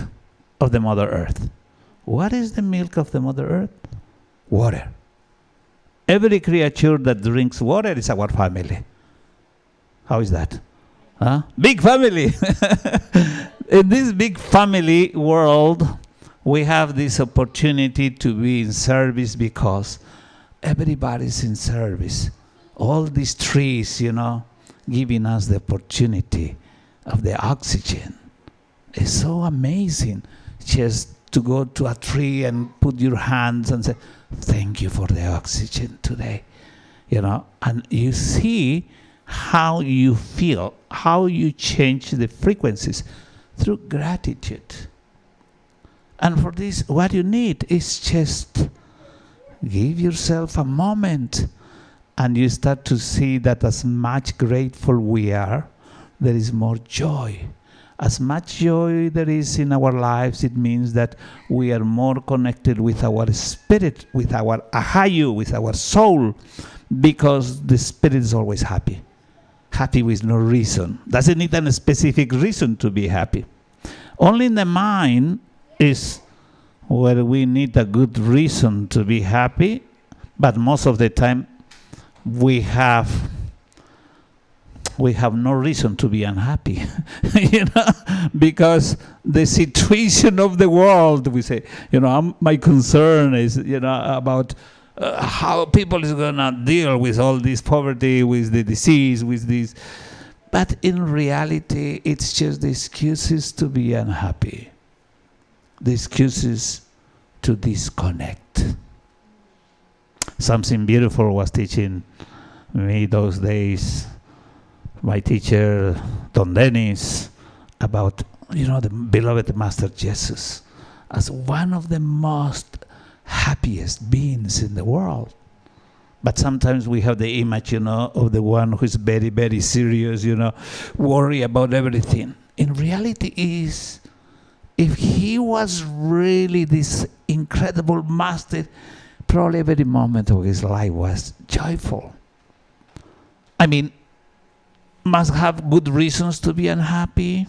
of the Mother Earth. What is the milk of the Mother Earth? Water. Every creature that drinks water is our family. How is that? Huh? Big family. In this big family world, we have this opportunity to be in service because everybody's in service. All these trees, you know, giving us the opportunity of the oxygen. It's so amazing just to go to a tree and put your hands and say, thank you for the oxygen today. You know, and you see how you feel, how you change the frequencies through gratitude. And for this, what you need is just give yourself a moment and you start to see that as much grateful we are, there is more joy. As much joy there is in our lives, it means that we are more connected with our spirit, with our ahayu, with our soul, because the spirit is always happy. Happy with no reason. Doesn't need a specific reason to be happy. Only in the mind is where we need a good reason to be happy, but most of the time we have no reason to be unhappy, because the situation of the world, we say, my concern is, about how people is going to deal with all this poverty, with the disease, with this. But in reality, it's just the excuses to be unhappy, the excuses to disconnect. Something beautiful was teaching me those days, my teacher, Don Dennis, about, the beloved Master Jesus as one of the most happiest beings in the world. But sometimes we have the image, of the one who is very, very serious, worry about everything. In reality is, if he was really this incredible master, probably every moment of his life was joyful. I mean, must have good reasons to be unhappy.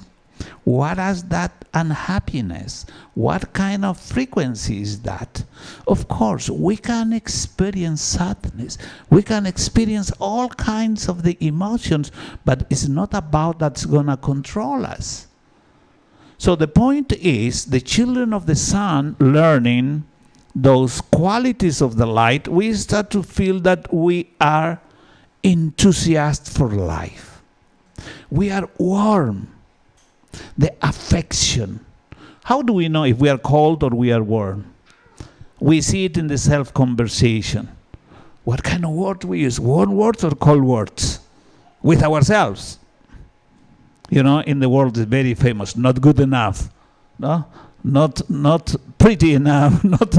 What is that unhappiness? What kind of frequency is that? Of course, we can experience sadness. We can experience all kinds of the emotions, but it's not about that's going to control us. So the point is, the children of the sun learning those qualities of the light, we start to feel that we are enthusiastic for life. We are warm. The affection. How do we know if we are cold or we are warm? We see it in the self-conversation. What kind of word we use? Warm words or cold words? With ourselves. In the world is very famous. Not good enough. No? Not pretty enough. Not,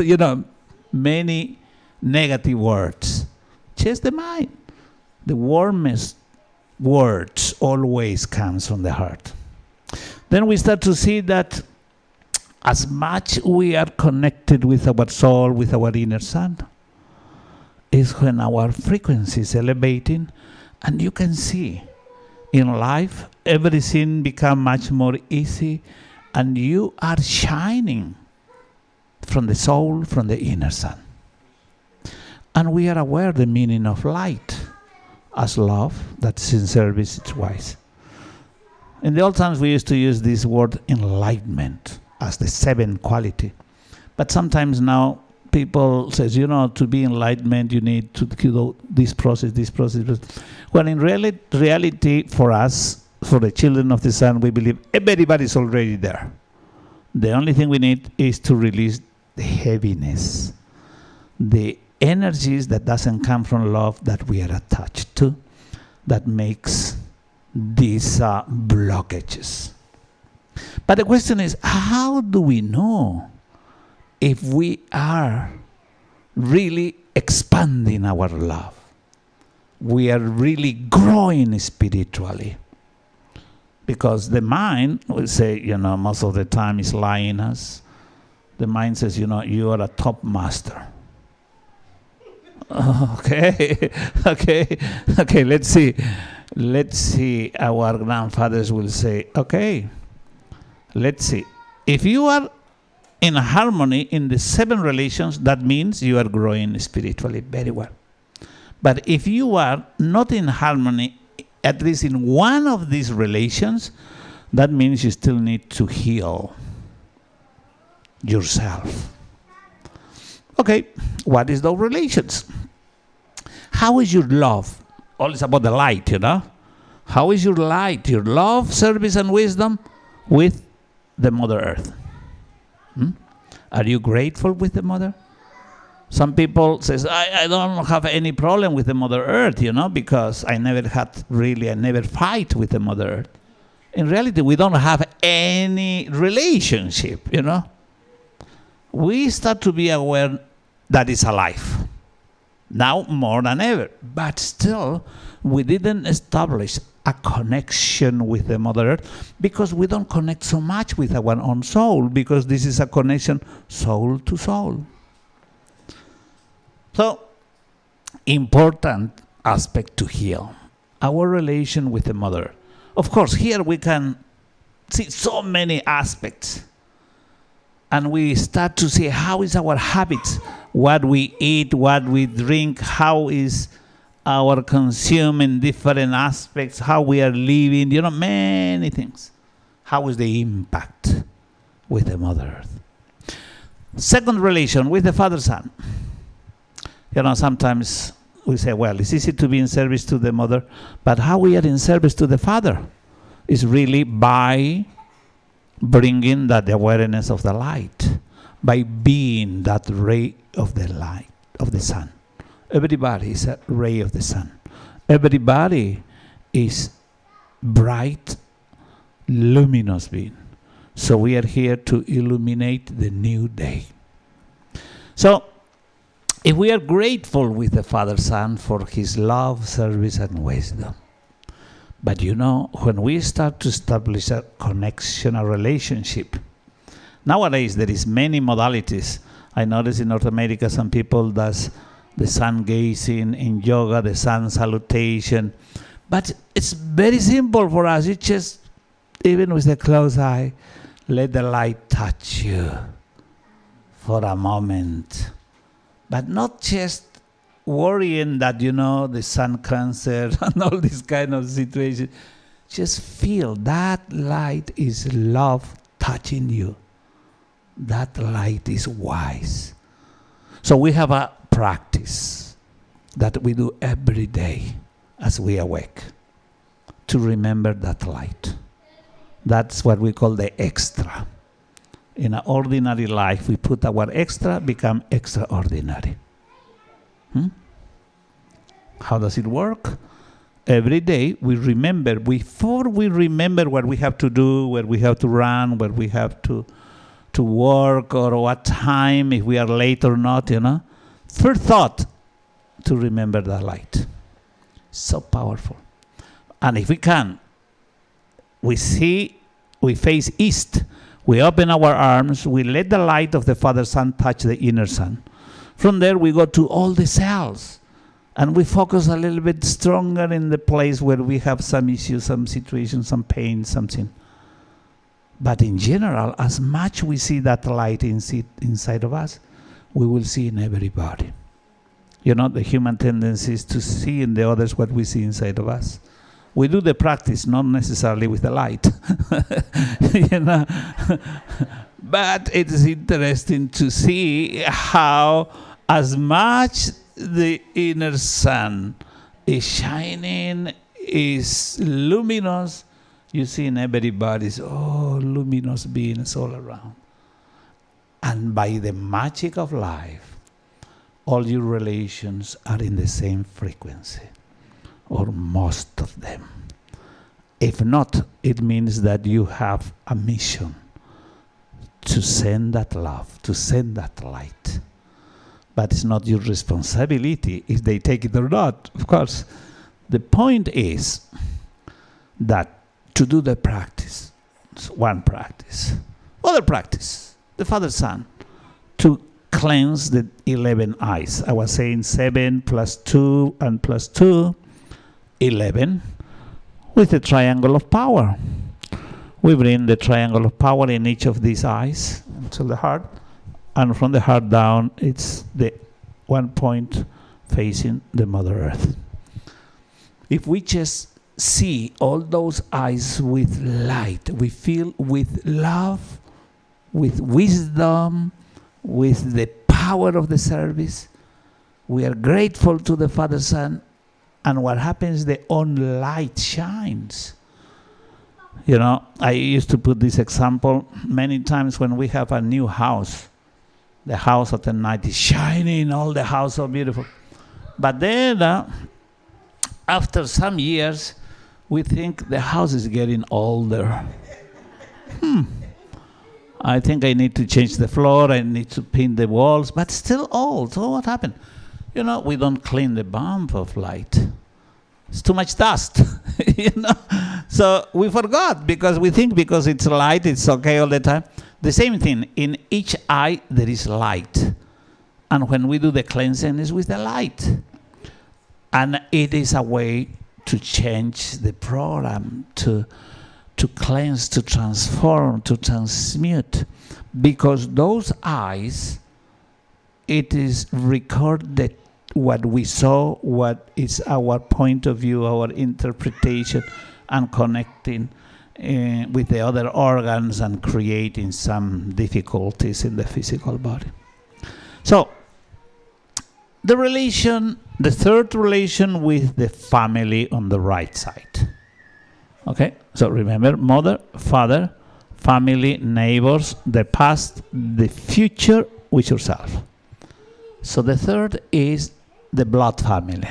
many negative words. Just the mind. The warmest words always comes from the heart. Then we start to see that as much we are connected with our soul, with our inner sun, is when our frequency is elevating, and you can see in life everything become much more easy, and you are shining from the soul, from the inner sun. And we are aware the meaning of light as love, that's in service, it's wise. In the old times, we used to use this word enlightenment as the seventh quality. But sometimes now, people says, to be enlightenment, you need to do this process. When in reality, for us, for the children of the sun, we believe everybody's already there. The only thing we need is to release the heaviness, the energies that doesn't come from love that we are attached to, that makes these blockages. But the question is, how do we know if we are really expanding our love? We are really growing spiritually. Because the mind will say, most of the time is lying us. The mind says, you are a top master. Okay, let's see. Our grandfathers will say, okay, let's see. If you are in harmony in the 7 relations, that means you are growing spiritually very well. But if you are not in harmony, at least in one of these relations, that means you still need to heal yourself. Okay, what is those relations? How is your love? All is about the light, How is your light, your love, service, and wisdom with the Mother Earth? Are you grateful with the Mother? Some people says, I don't have any problem with the Mother Earth, because I never fight with the Mother Earth. In reality, we don't have any relationship, We start to be aware that it's alive. Now more than ever. But still, we didn't establish a connection with the Mother Earth, because we don't connect so much with our own soul, because this is a connection soul to soul. So, important aspect to heal, our relation with the Mother. Of course, here we can see so many aspects, and we start to see how is our habits, what we eat, what we drink, how is our consume in different aspects, how we are living, many things. How is the impact with the Mother Earth? Second relation with the Father-Son. Sometimes we say, well, it's easy to be in service to the Mother, but how we are in service to the Father is really by bringing that awareness of the light, by being that ray of the light, of the sun. Everybody is a ray of the sun. Everybody is bright, luminous being. So we are here to illuminate the new day. So, if we are grateful with the Father Son for his love, service, and wisdom, but when we start to establish a connection, a relationship, nowadays there is many modalities. I notice in North America some people does the sun gazing in yoga, the sun salutation. But it's very simple for us. You just, even with a closed eye, let the light touch you for a moment. But not just worrying that, the sun cancer and all this kind of situation. Just feel that light is love touching you. That light is wise. So we have a practice that we do every day as we awake to remember that light. That's what we call the extra. In an ordinary life, we put our extra, become extraordinary. How does it work? Every day we remember, before we remember what we have to do, where we have to run, where we have to work, or what time, if we are late or not, First thought, to remember the light. So powerful. And if we can, we face east. We open our arms. We let the light of the Father Son touch the inner sun. From there, we go to all the cells. And we focus a little bit stronger in the place where we have some issue, some situation, some pain, something. But in general, as much we see that light inside of us, we will see in everybody. The human tendency is to see in the others what we see inside of us. We do the practice, not necessarily with the light. But it is interesting to see how, as much the inner sun is shining, is luminous, you see in everybody's, luminous beings all around. And by the magic of life, all your relations are in the same frequency, or most of them. If not, it means that you have a mission to send that love, to send that light. But it's not your responsibility if they take it or not, of course. The point is that to do the practice, it's one practice. Other practice, the Father Son, to cleanse the 11 eyes. I was saying 7 plus 2 and plus 2, 11, with the triangle of power. We bring the triangle of power in each of these eyes to the heart, and from the heart down, it's the 1 point facing the Mother Earth. If we just see all those eyes with light, we feel with love, with wisdom, with the power of the service, we are grateful to the Father Son, and what happens, the own light shines. I used to put this example many times when we have a new house. The house at the night is shining, all the house so beautiful. But then, after some years, we think the house is getting older. I think I need to change the floor, I need to paint the walls, but still old. So what happened? We don't clean the bulb of light. It's too much dust. you know. So we forgot because we think because it's light, it's okay all the time. The same thing, in each eye there is light. And when we do the cleansing, it's with the light. And it is a way to change the program, to cleanse, to transform, to transmute. Because those eyes, it is recorded what we saw, what is our point of view, our interpretation, and connecting with the other organs and creating some difficulties in the physical body. So, the third relation with the family on the right side. Okay, so remember, mother, father, family, neighbors, the past, the future with yourself. So the third is the blood family.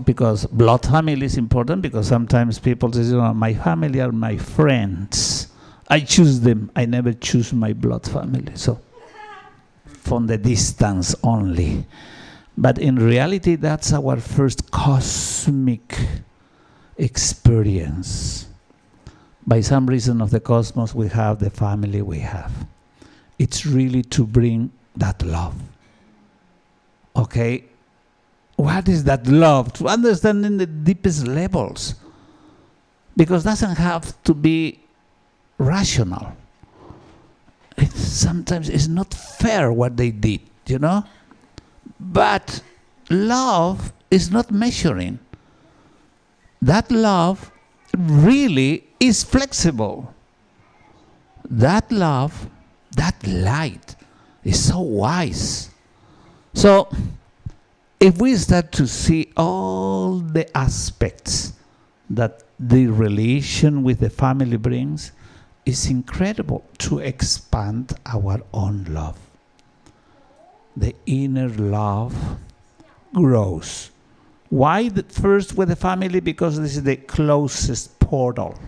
Because blood family is important, because sometimes people say, my family are my friends. I choose them. I never choose my blood family. So from the distance only. But in reality, that's our first cosmic experience. By some reason of the cosmos, we have the family we have. It's really to bring that love. Okay? What is that love? To understand in the deepest levels. Because it doesn't have to be rational. Sometimes it's not fair what they did, you know? But love is not measuring. That love really is flexible. That love, that light is so wise. So, if we start to see all the aspects that the relation with the family brings, it's incredible to expand our own love. The inner love grows. Why first with the family? Because this is the closest portal.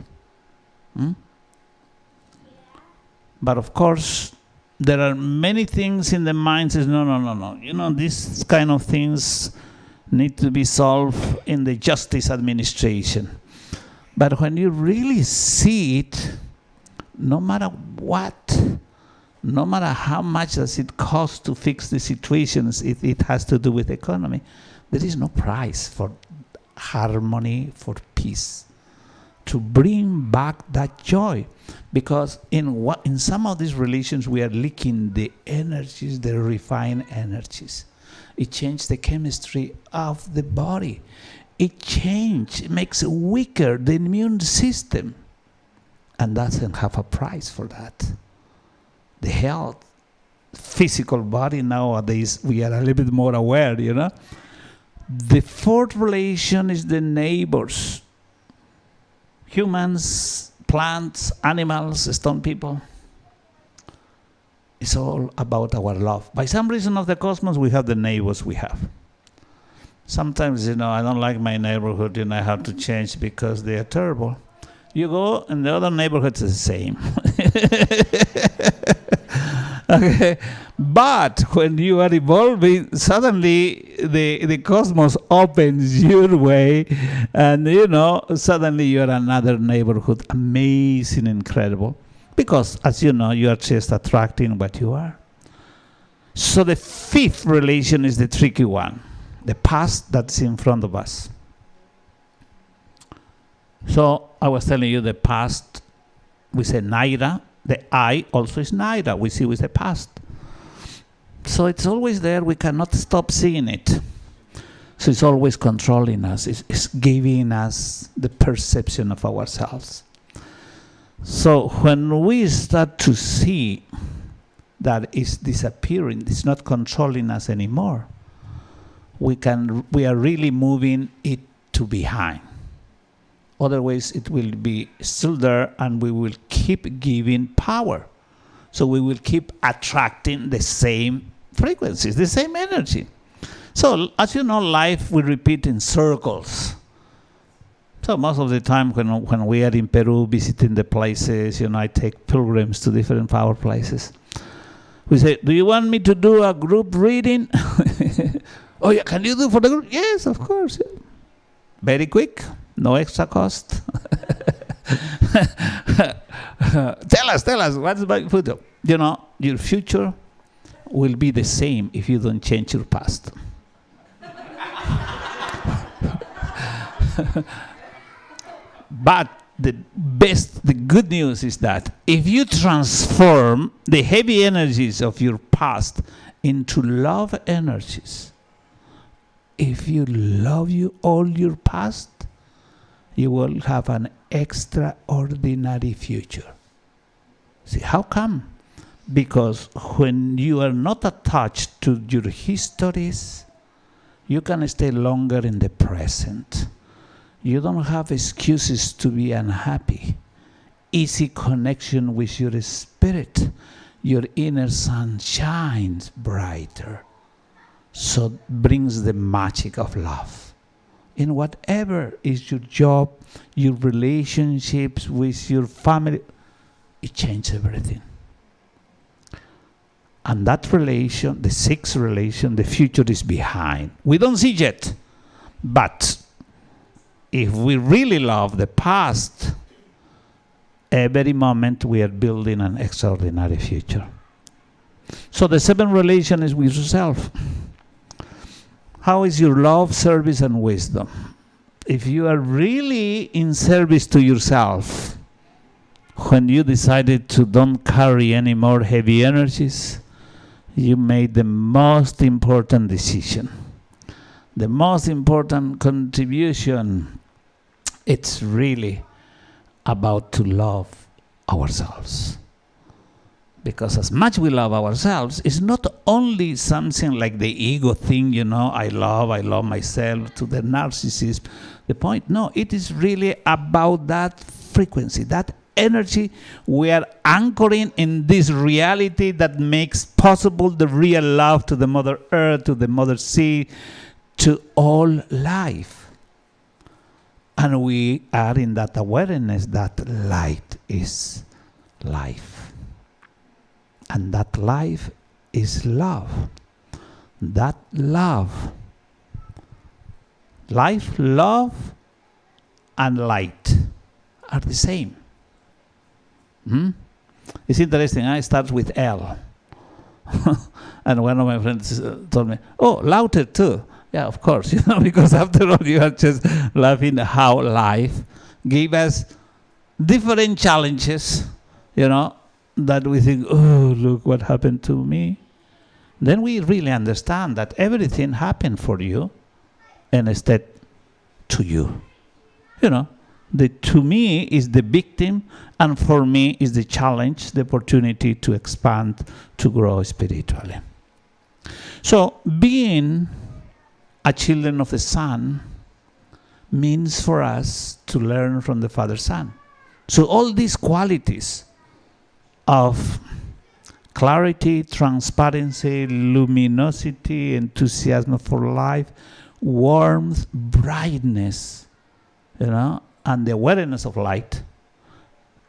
But of course, there are many things in the mind says, no. You know, these kind of things need to be solved in the justice administration. But when you really see it, no matter what, no matter how much does it cost to fix the situations, if it has to do with economy, there is no price for harmony, for peace, to bring back that joy. Because in some of these relations, we are leaking the energies, the refined energies. It changes the chemistry of the body. It makes weaker the immune system. And doesn't have a price for that. The health, physical body nowadays, we are a little bit more aware, you know. The fourth relation is the neighbors. Humans, plants, animals, stone people. It's all about our love. By some reason of the cosmos, we have the neighbors we have. Sometimes, I don't like my neighborhood, I have to change because they are terrible. You go in the other neighborhoods, it's the same. Okay, but when you are evolving, suddenly the cosmos opens your way, and suddenly you are another neighborhood, amazing, incredible. Because as you know, you are just attracting what you are. So the fifth relation is the tricky one, the past that's in front of us. So I was telling you the past, we say Naira. The I also is Naira. We see with the past. So it's always there. We cannot stop seeing it. So it's always controlling us. It's giving us the perception of ourselves. So when we start to see that it's disappearing, it's not controlling us anymore, we are really moving it to behind. Otherwise, it will be still there, and we will keep giving power. So we will keep attracting the same frequencies, the same energy. So, as you know, life will repeat in circles. So most of the time when we are in Peru visiting the places, I take pilgrims to different power places. We say, do you want me to do a group reading? Oh, yeah, can you do for the group? Yes, of course. Yeah. very quick, no extra cost. Tell us, what's my future? You know, your future will be the same if you don't change your past. But the good news is that if you transform the heavy energies of your past into love energies, if you love all your past, you will have an extraordinary future. See, how come? Because when you are not attached to your histories, you can stay longer in the present. You don't have excuses to be unhappy. Easy connection with your spirit. Your inner sun shines brighter. So brings the magic of love. In whatever is your job, your relationships with your family, it changes everything. And that relation, the sixth relation, the future is behind. We don't see yet. But if we really love the past, every moment we are building an extraordinary future. So the seventh relation is with yourself. How is your love, service, and wisdom? If you are really in service to yourself, when you decided to don't carry any more heavy energies, you made the most important decision. The most important contribution, it's really about to love ourselves. Because as much we love ourselves, it's not only something like the ego thing, you know, I love myself, to the narcissism. The point, no, it is really about that frequency, that energy we are anchoring in this reality that makes possible the real love to the Mother Earth, to the Mother Sea, to all life. And we are in that awareness that light is life. And that life is love. That love. Life, love, and light are the same. It's interesting. I start with L. And one of my friends told me, oh, louder too. Yeah, of course, because after all, you are just laughing how life gave us different challenges, that we think, oh, look what happened to me. Then we really understand that everything happened for you and instead to you. The to me is the victim, and for me is the challenge, the opportunity to expand, to grow spiritually. So being a children of the Sun means for us to learn from the Father Son. So all these qualities of clarity, transparency, luminosity, enthusiasm for life, warmth, brightness, and the awareness of light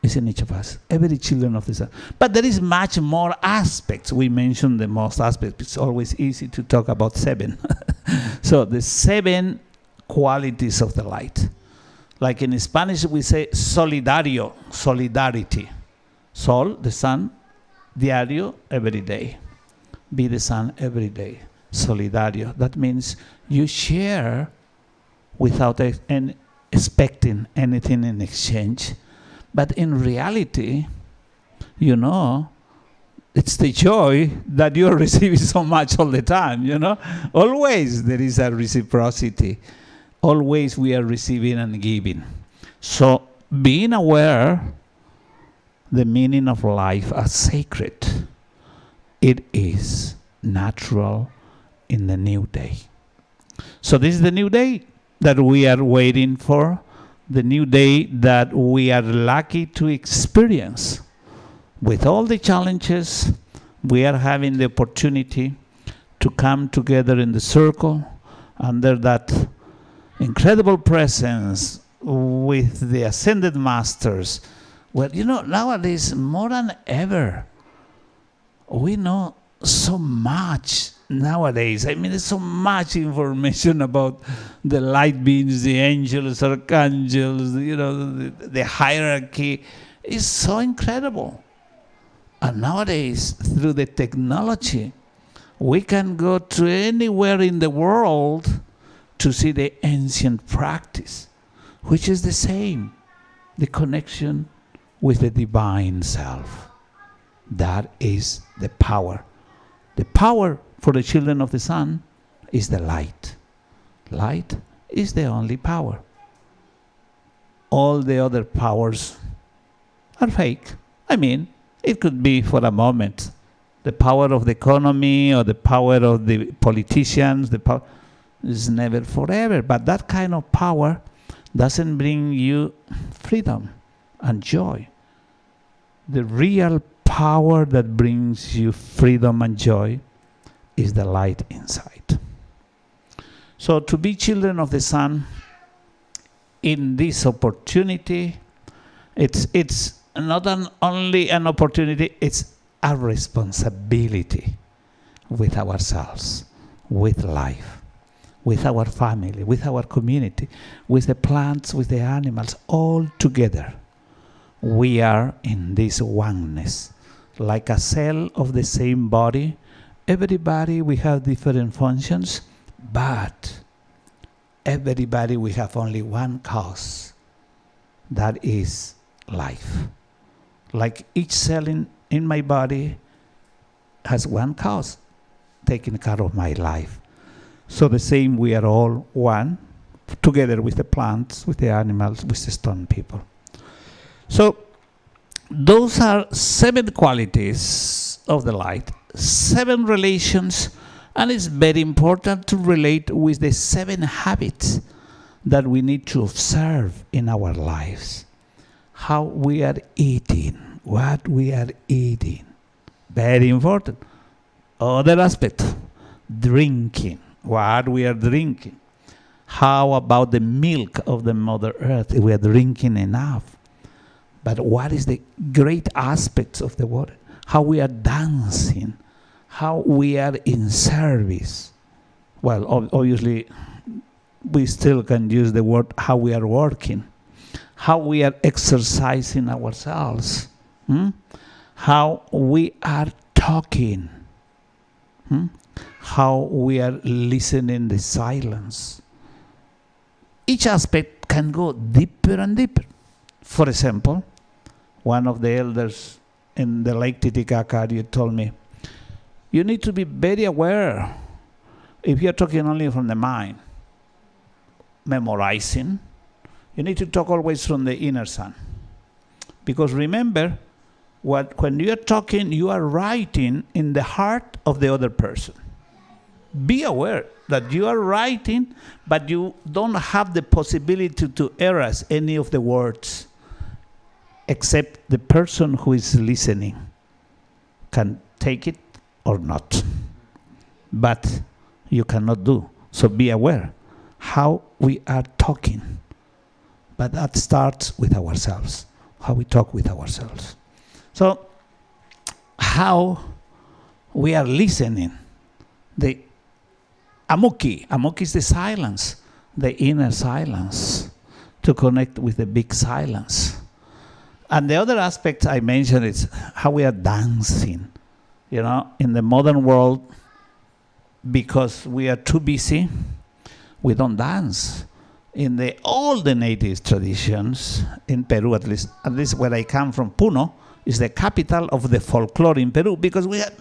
is in each of us, every children of the Sun. But there is much more aspects. We mentioned the most aspects. It's always easy to talk about 7. So the 7 qualities of the light. Like in Spanish, we say solidario, solidarity. Sol, the sun, diario, every day. Be the sun every day. Solidario. That means you share without expecting anything in exchange. But in reality, it's the joy that you're receiving so much all the time, Always there is a reciprocity. Always we are receiving and giving. So being aware the meaning of life as sacred, it is natural in the new day. So this is the new day that we are waiting for, the new day that we are lucky to experience. With all the challenges, we are having the opportunity to come together in the circle under that incredible presence with the Ascended Masters. Well, nowadays, more than ever, we know so much nowadays, I mean, there's so much information about the light beings, the angels, archangels, the hierarchy. It's so incredible. And nowadays, through the technology, we can go to anywhere in the world to see the ancient practice, which is the same, the connection with the divine self. That is the power. The power for the children of the sun is the light. Light is the only power. All the other powers are fake. I mean, it could be for a moment. The power of the economy or the power of the politicians, the power is never forever. But that kind of power doesn't bring you freedom and joy. The real power that brings you freedom and joy is the light inside. So to be children of the sun in this opportunity, it's not only an opportunity, it's a responsibility with ourselves, with life, with our family, with our community, with the plants, with the animals, all together. We are in this oneness, like a cell of the same body. Everybody, we have different functions, but everybody, we have only one cause. That is life. Like each cell in my body has one cause, taking care of my life. So the same, we are all one, together with the plants, with the animals, with the stone people. So those are 7 qualities of the light, 7 relations, and it's very important to relate with the 7 habits that we need to observe in our lives. How we are eating, what we are eating, very important. Other aspect, drinking, what we are drinking. How about the milk of the Mother Earth? We are drinking enough. But what is the great aspects of the water? How we are dancing, how we are in service. Well, obviously, we still can use the word how we are working, how we are exercising ourselves, how we are talking, how we are listening the silence. Each aspect can go deeper and deeper. For example, one of the elders in the Lake Titicaca told me, you need to be very aware if you're talking only from the mind, memorizing. You need to talk always from the inner sun. Because remember, when you are talking, you are writing in the heart of the other person. Be aware that you are writing, but you don't have the possibility to erase any of the words, except the person who is listening can take it or not. But you cannot do. So be aware how we are talking. But that starts with ourselves, how we talk with ourselves. So how we are listening. The Amuki is the silence, the inner silence, to connect with the big silence. And the other aspect I mentioned is how we are dancing. You know, in the modern world, because we are too busy, we don't dance. In all the native traditions, in Peru at least where I come from, Puno is the capital of the folklore in Peru, because we have